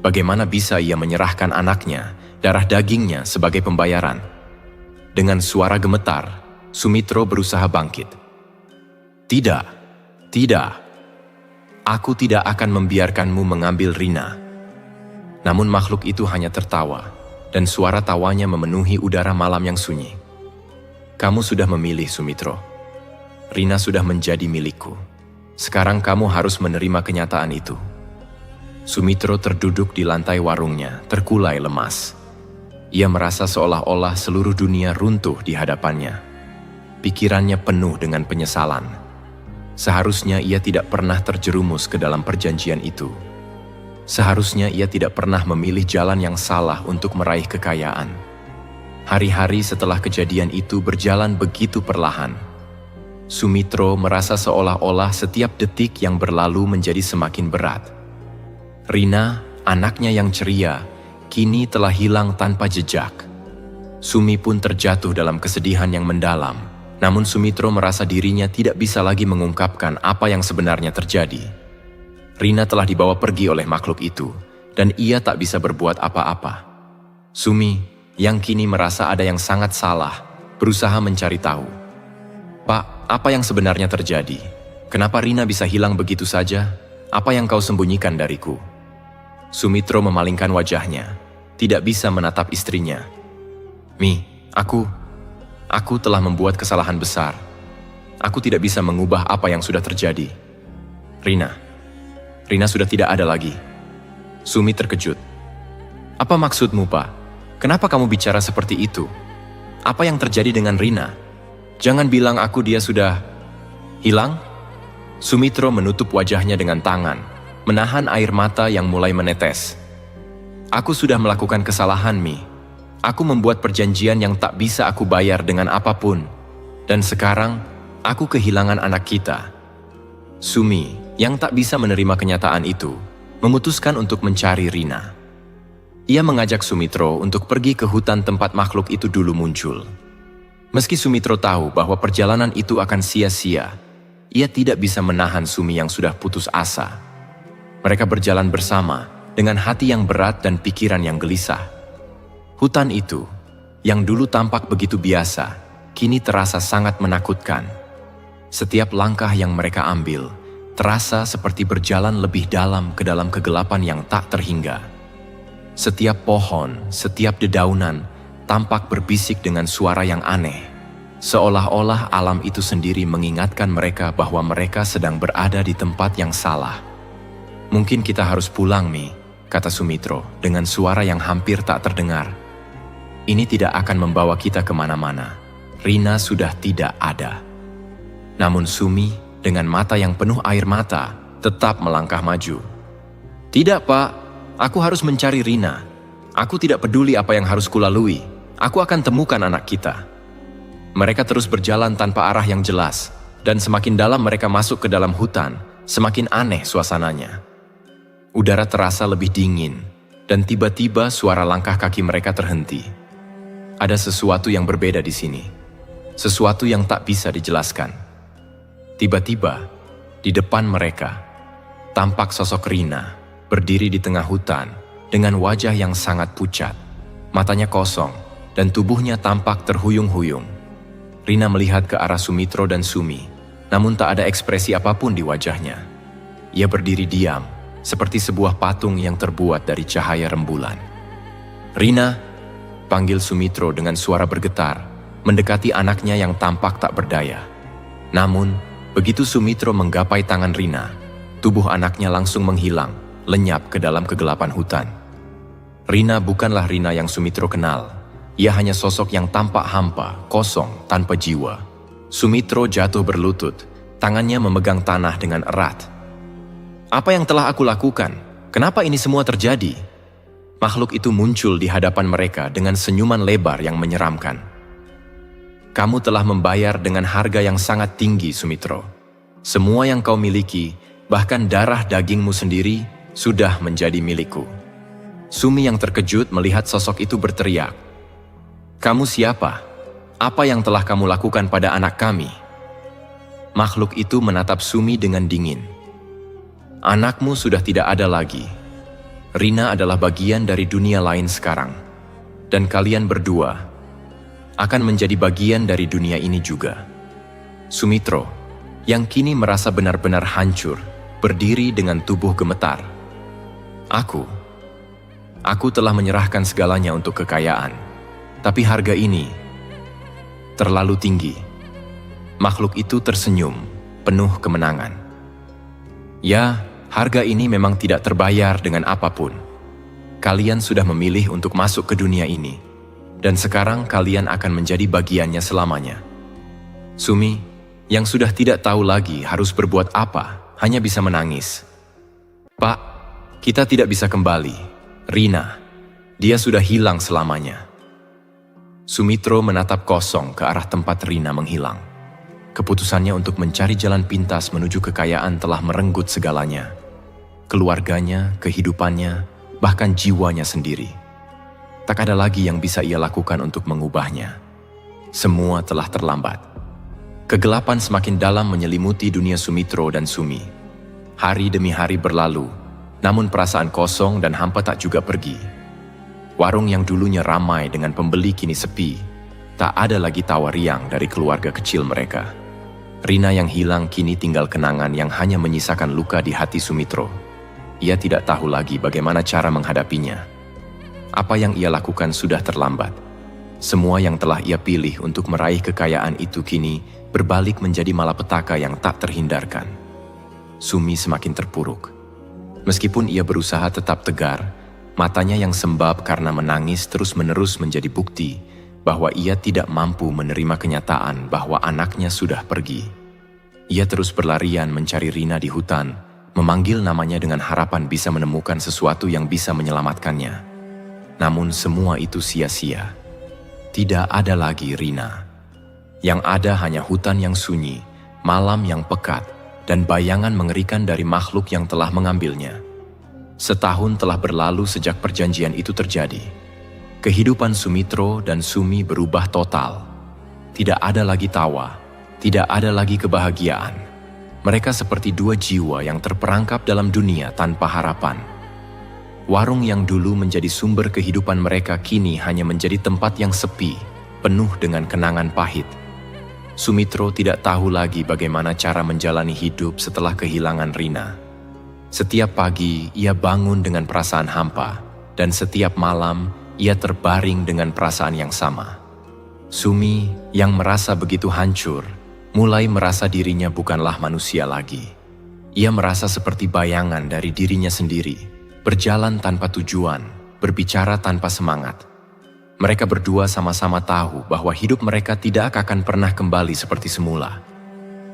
Bagaimana bisa ia menyerahkan anaknya, darah dagingnya sebagai pembayaran? Dengan suara gemetar, Sumitro berusaha bangkit. "Tidak, tidak. Aku tidak akan membiarkanmu mengambil Rina." Namun makhluk itu hanya tertawa, dan suara tawanya memenuhi udara malam yang sunyi. "Kamu sudah memilih, Sumitro. Rina sudah menjadi milikku. Sekarang kamu harus menerima kenyataan itu." Sumitro terduduk di lantai warungnya, terkulai lemas. Ia merasa seolah-olah seluruh dunia runtuh di hadapannya. Pikirannya penuh dengan penyesalan. Seharusnya ia tidak pernah terjerumus ke dalam perjanjian itu. Seharusnya ia tidak pernah memilih jalan yang salah untuk meraih kekayaan. Hari-hari setelah kejadian itu berjalan begitu perlahan. Sumitro merasa seolah-olah setiap detik yang berlalu menjadi semakin berat. Rina, anaknya yang ceria, kini telah hilang tanpa jejak. Sumi pun terjatuh dalam kesedihan yang mendalam. Namun Sumitro merasa dirinya tidak bisa lagi mengungkapkan apa yang sebenarnya terjadi. Rina telah dibawa pergi oleh makhluk itu, dan ia tak bisa berbuat apa-apa. Sumi, yang kini merasa ada yang sangat salah, berusaha mencari tahu. Pak, apa yang sebenarnya terjadi? Kenapa Rina bisa hilang begitu saja? Apa yang kau sembunyikan dariku? Sumitro memalingkan wajahnya, tidak bisa menatap istrinya. Mi, aku telah membuat kesalahan besar. Aku tidak bisa mengubah apa yang sudah terjadi. Rina sudah tidak ada lagi. Sumi terkejut. Apa maksudmu, Pak? Kenapa kamu bicara seperti itu? Apa yang terjadi dengan Rina? Jangan bilang dia sudah hilang. Sumitro menutup wajahnya dengan tangan, menahan air mata yang mulai menetes. Aku sudah melakukan kesalahan, Mi. Aku membuat perjanjian yang tak bisa aku bayar dengan apapun. Dan sekarang, aku kehilangan anak kita. Sumi, yang tak bisa menerima kenyataan itu, memutuskan untuk mencari Rina. Ia mengajak Sumitro untuk pergi ke hutan tempat makhluk itu dulu muncul. Meski Sumitro tahu bahwa perjalanan itu akan sia-sia, ia tidak bisa menahan Sumi yang sudah putus asa. Mereka berjalan bersama dengan hati yang berat dan pikiran yang gelisah. Hutan itu, yang dulu tampak begitu biasa, kini terasa sangat menakutkan. Setiap langkah yang mereka ambil, terasa seperti berjalan lebih dalam ke dalam kegelapan yang tak terhingga. Setiap pohon, setiap dedaunan, tampak berbisik dengan suara yang aneh. Seolah-olah alam itu sendiri mengingatkan mereka bahwa mereka sedang berada di tempat yang salah. Mungkin kita harus pulang, Mi, kata Sumitro dengan suara yang hampir tak terdengar. Ini tidak akan membawa kita kemana-mana. Rina sudah tidak ada. Namun Sumi, dengan mata yang penuh air mata, tetap melangkah maju. Tidak, Pak. Aku harus mencari Rina. Aku tidak peduli apa yang harus kulalui. Aku akan temukan anak kita. Mereka terus berjalan tanpa arah yang jelas, dan semakin dalam mereka masuk ke dalam hutan, semakin aneh suasananya. Udara terasa lebih dingin, dan tiba-tiba suara langkah kaki mereka terhenti. Ada sesuatu yang berbeda di sini, sesuatu yang tak bisa dijelaskan. Tiba-tiba, di depan mereka, tampak sosok Rina, berdiri di tengah hutan, dengan wajah yang sangat pucat, matanya kosong, dan tubuhnya tampak terhuyung-huyung. Rina melihat ke arah Sumitro dan Sumi, namun tak ada ekspresi apapun di wajahnya. Ia berdiri diam, seperti sebuah patung yang terbuat dari cahaya rembulan. Rina, panggil Sumitro dengan suara bergetar, mendekati anaknya yang tampak tak berdaya. Namun, begitu Sumitro menggapai tangan Rina, tubuh anaknya langsung menghilang, lenyap ke dalam kegelapan hutan. Rina bukanlah Rina yang Sumitro kenal. Ia hanya sosok yang tampak hampa, kosong, tanpa jiwa. Sumitro jatuh berlutut, tangannya memegang tanah dengan erat. Apa yang telah aku lakukan? Kenapa ini semua terjadi? Makhluk itu muncul di hadapan mereka dengan senyuman lebar yang menyeramkan. Kamu telah membayar dengan harga yang sangat tinggi, Sumitro. Semua yang kau miliki, bahkan darah dagingmu sendiri, sudah menjadi milikku. Sumi yang terkejut melihat sosok itu berteriak. Kamu siapa? Apa yang telah kamu lakukan pada anak kami? Makhluk itu menatap Sumi dengan dingin. Anakmu sudah tidak ada lagi. Rina adalah bagian dari dunia lain sekarang. Dan kalian berdua akan menjadi bagian dari dunia ini juga. Sumitro, yang kini merasa benar-benar hancur, berdiri dengan tubuh gemetar. Aku telah menyerahkan segalanya untuk kekayaan. Tapi harga ini terlalu tinggi. Makhluk itu tersenyum, penuh kemenangan. Ya, harga ini memang tidak terbayar dengan apapun. Kalian sudah memilih untuk masuk ke dunia ini, dan sekarang kalian akan menjadi bagiannya selamanya. Sumi, yang sudah tidak tahu lagi harus berbuat apa, hanya bisa menangis. Pak, Kita tidak bisa kembali. Rina, dia sudah hilang selamanya. Sumitro menatap kosong ke arah tempat Rina menghilang. Keputusannya untuk mencari jalan pintas menuju kekayaan telah merenggut segalanya. Keluarganya, kehidupannya, bahkan jiwanya sendiri. Tak ada lagi yang bisa ia lakukan untuk mengubahnya. Semua telah terlambat. Kegelapan semakin dalam menyelimuti dunia Sumitro dan Sumi. Hari demi hari berlalu, namun perasaan kosong dan hampa tak juga pergi. Warung yang dulunya ramai dengan pembeli kini sepi. Tak ada lagi tawa riang dari keluarga kecil mereka. Rina yang hilang kini tinggal kenangan yang hanya menyisakan luka di hati Sumitro. Ia tidak tahu lagi bagaimana cara menghadapinya. Apa yang ia lakukan sudah terlambat. Semua yang telah ia pilih untuk meraih kekayaan itu kini berbalik menjadi malapetaka yang tak terhindarkan. Sumi semakin terpuruk. Meskipun ia berusaha tetap tegar, matanya yang sembab karena menangis terus-menerus menjadi bukti bahwa ia tidak mampu menerima kenyataan bahwa anaknya sudah pergi. Ia terus berlarian mencari Rina di hutan, memanggil namanya dengan harapan bisa menemukan sesuatu yang bisa menyelamatkannya. Namun semua itu sia-sia. Tidak ada lagi Rina. Yang ada hanya hutan yang sunyi, malam yang pekat, dan bayangan mengerikan dari makhluk yang telah mengambilnya. Setahun telah berlalu sejak perjanjian itu terjadi. Kehidupan Sumitro dan Sumi berubah total. Tidak ada lagi tawa, tidak ada lagi kebahagiaan. Mereka seperti dua jiwa yang terperangkap dalam dunia tanpa harapan. Warung yang dulu menjadi sumber kehidupan mereka kini hanya menjadi tempat yang sepi, penuh dengan kenangan pahit. Sumitro tidak tahu lagi bagaimana cara menjalani hidup setelah kehilangan Rina. Setiap pagi ia bangun dengan perasaan hampa, dan setiap malam ia terbaring dengan perasaan yang sama. Sumi yang merasa begitu hancur, mulai merasa dirinya bukanlah manusia lagi. Ia merasa seperti bayangan dari dirinya sendiri. Berjalan tanpa tujuan, berbicara tanpa semangat. Mereka berdua sama-sama tahu bahwa hidup mereka tidak akan pernah kembali seperti semula.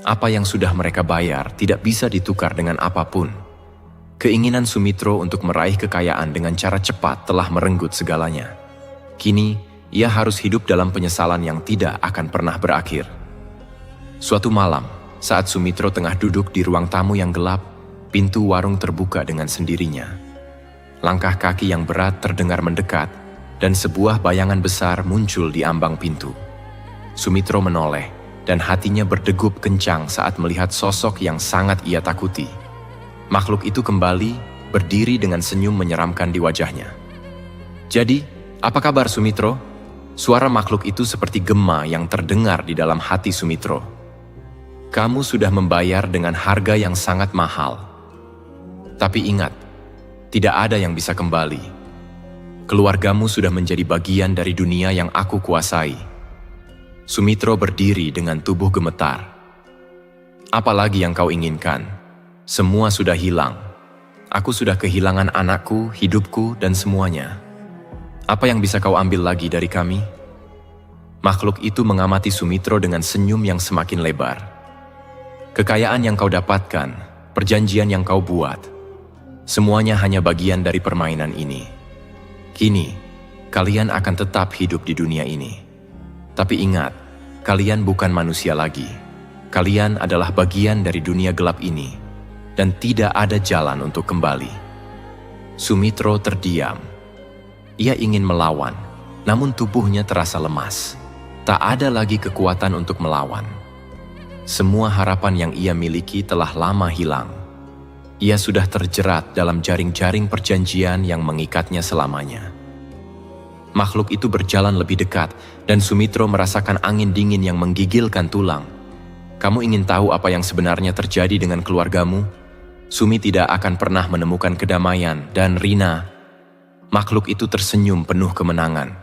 Apa yang sudah mereka bayar tidak bisa ditukar dengan apapun. Keinginan Sumitro untuk meraih kekayaan dengan cara cepat telah merenggut segalanya. Kini, ia harus hidup dalam penyesalan yang tidak akan pernah berakhir. Suatu malam, saat Sumitro tengah duduk di ruang tamu yang gelap, pintu warung terbuka dengan sendirinya. Langkah kaki yang berat terdengar mendekat, dan sebuah bayangan besar muncul di ambang pintu. Sumitro menoleh, dan hatinya berdegup kencang saat melihat sosok yang sangat ia takuti. Makhluk itu kembali, berdiri dengan senyum menyeramkan di wajahnya. "Jadi, apa kabar Sumitro?" Suara makhluk itu seperti gema yang terdengar di dalam hati Sumitro. "Kamu sudah membayar dengan harga yang sangat mahal. Tapi ingat, tidak ada yang bisa kembali. Keluargamu sudah menjadi bagian dari dunia yang aku kuasai." Sumitro berdiri dengan tubuh gemetar. "Apalagi yang kau inginkan? Semua sudah hilang. Aku sudah kehilangan anakku, hidupku, dan semuanya. Apa yang bisa kau ambil lagi dari kami?" Makhluk itu mengamati Sumitro dengan senyum yang semakin lebar. "Kekayaan yang kau dapatkan, perjanjian yang kau buat, semuanya hanya bagian dari permainan ini. Kini, kalian akan tetap hidup di dunia ini. Tapi ingat, kalian bukan manusia lagi. Kalian adalah bagian dari dunia gelap ini, dan tidak ada jalan untuk kembali." Sumitro terdiam. Ia ingin melawan, namun tubuhnya terasa lemas. Tak ada lagi kekuatan untuk melawan. Semua harapan yang ia miliki telah lama hilang. Ia sudah terjerat dalam jaring-jaring perjanjian yang mengikatnya selamanya. Makhluk itu berjalan lebih dekat, dan Sumitro merasakan angin dingin yang menggigilkan tulang. "Kamu ingin tahu apa yang sebenarnya terjadi dengan keluargamu? Sumi tidak akan pernah menemukan kedamaian, dan Rina..." Makhluk itu tersenyum penuh kemenangan.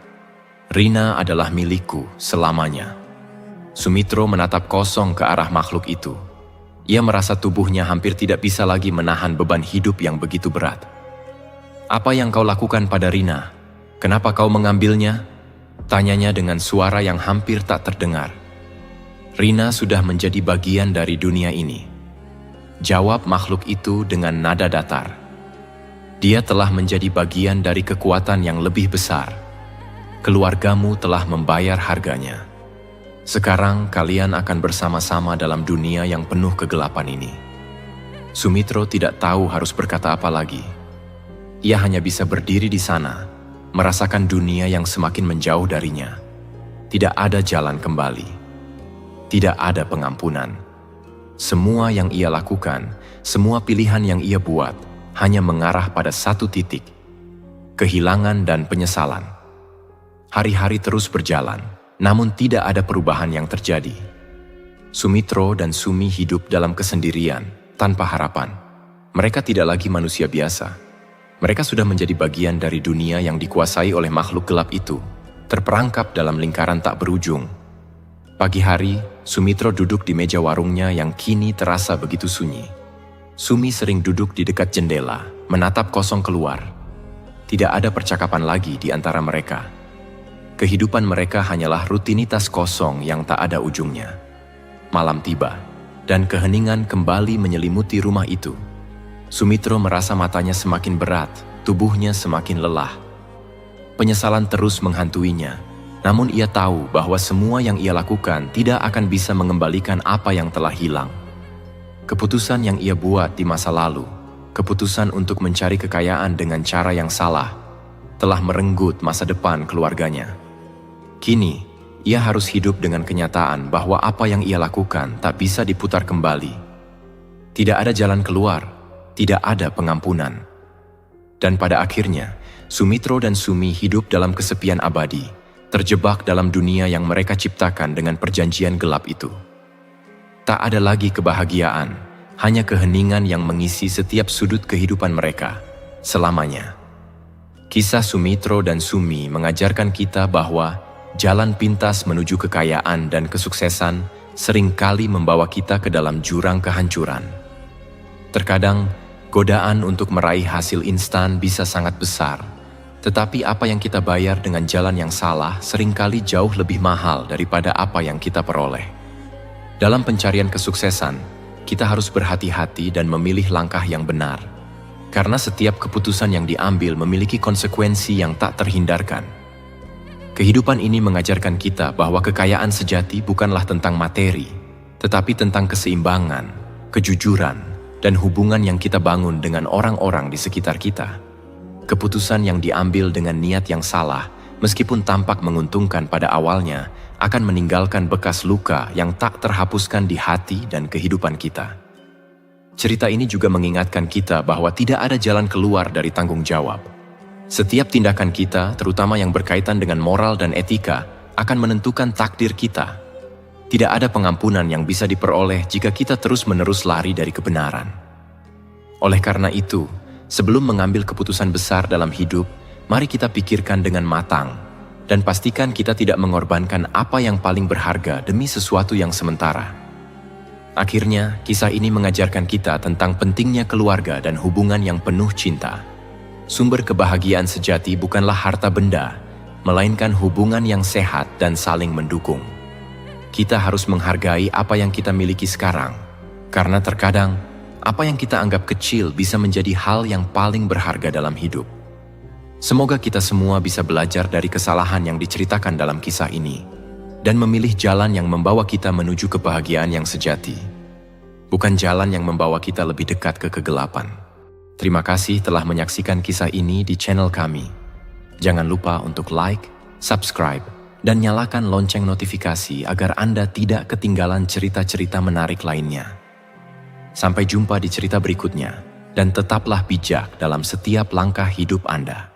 "Rina adalah milikku selamanya." Sumitro menatap kosong ke arah makhluk itu. Ia merasa tubuhnya hampir tidak bisa lagi menahan beban hidup yang begitu berat. "Apa yang kau lakukan pada Rina? Kenapa kau mengambilnya?" Tanyanya dengan suara yang hampir tak terdengar. "Rina sudah menjadi bagian dari dunia ini," jawab makhluk itu dengan nada datar. Dia telah menjadi bagian dari kekuatan yang lebih besar. Keluargamu telah membayar harganya. Sekarang kalian akan bersama-sama dalam dunia yang penuh kegelapan ini. Sumitro tidak tahu harus berkata apa lagi. Ia hanya bisa berdiri di sana, merasakan dunia yang semakin menjauh darinya. Tidak ada jalan kembali. Tidak ada pengampunan. Semua yang ia lakukan, semua pilihan yang ia buat, hanya mengarah pada satu titik: kehilangan dan penyesalan. Hari-hari terus berjalan, namun tidak ada perubahan yang terjadi. Sumitro dan Sumi hidup dalam kesendirian, tanpa harapan. Mereka tidak lagi manusia biasa. Mereka sudah menjadi bagian dari dunia yang dikuasai oleh makhluk gelap itu, terperangkap dalam lingkaran tak berujung. Pagi hari, Sumitro duduk di meja warungnya yang kini terasa begitu sunyi. Sumi sering duduk di dekat jendela, menatap kosong keluar. Tidak ada percakapan lagi di antara mereka. Kehidupan mereka hanyalah rutinitas kosong yang tak ada ujungnya. Malam tiba, dan keheningan kembali menyelimuti rumah itu. Sumitro merasa matanya semakin berat, tubuhnya semakin lelah. Penyesalan terus menghantuinya, namun ia tahu bahwa semua yang ia lakukan tidak akan bisa mengembalikan apa yang telah hilang. Keputusan yang ia buat di masa lalu, keputusan untuk mencari kekayaan dengan cara yang salah, telah merenggut masa depan keluarganya. Kini, ia harus hidup dengan kenyataan bahwa apa yang ia lakukan tak bisa diputar kembali. Tidak ada jalan keluar, tidak ada pengampunan. Dan pada akhirnya, Sumitro dan Sumi hidup dalam kesepian abadi, terjebak dalam dunia yang mereka ciptakan dengan perjanjian gelap itu. Tak ada lagi kebahagiaan, hanya keheningan yang mengisi setiap sudut kehidupan mereka, selamanya. Kisah Sumitro dan Sumi mengajarkan kita bahwa jalan pintas menuju kekayaan dan kesuksesan seringkali membawa kita ke dalam jurang kehancuran. Terkadang, godaan untuk meraih hasil instan bisa sangat besar, tetapi apa yang kita bayar dengan jalan yang salah seringkali jauh lebih mahal daripada apa yang kita peroleh. Dalam pencarian kesuksesan, kita harus berhati-hati dan memilih langkah yang benar, karena setiap keputusan yang diambil memiliki konsekuensi yang tak terhindarkan. Kehidupan ini mengajarkan kita bahwa kekayaan sejati bukanlah tentang materi, tetapi tentang keseimbangan, kejujuran, dan hubungan yang kita bangun dengan orang-orang di sekitar kita. Keputusan yang diambil dengan niat yang salah, meskipun tampak menguntungkan pada awalnya, akan meninggalkan bekas luka yang tak terhapuskan di hati dan kehidupan kita. Cerita ini juga mengingatkan kita bahwa tidak ada jalan keluar dari tanggung jawab. Setiap tindakan kita, terutama yang berkaitan dengan moral dan etika, akan menentukan takdir kita. Tidak ada pengampunan yang bisa diperoleh jika kita terus-menerus lari dari kebenaran. Oleh karena itu, sebelum mengambil keputusan besar dalam hidup, mari kita pikirkan dengan matang, dan pastikan kita tidak mengorbankan apa yang paling berharga demi sesuatu yang sementara. Akhirnya, kisah ini mengajarkan kita tentang pentingnya keluarga dan hubungan yang penuh cinta. Sumber kebahagiaan sejati bukanlah harta benda, melainkan hubungan yang sehat dan saling mendukung. Kita harus menghargai apa yang kita miliki sekarang, karena terkadang apa yang kita anggap kecil bisa menjadi hal yang paling berharga dalam hidup. Semoga kita semua bisa belajar dari kesalahan yang diceritakan dalam kisah ini, dan memilih jalan yang membawa kita menuju kebahagiaan yang sejati, bukan jalan yang membawa kita lebih dekat ke kegelapan. Terima kasih telah menyaksikan kisah ini di channel kami. Jangan lupa untuk like, subscribe, dan nyalakan lonceng notifikasi agar Anda tidak ketinggalan cerita-cerita menarik lainnya. Sampai jumpa di cerita berikutnya, dan tetaplah bijak dalam setiap langkah hidup Anda.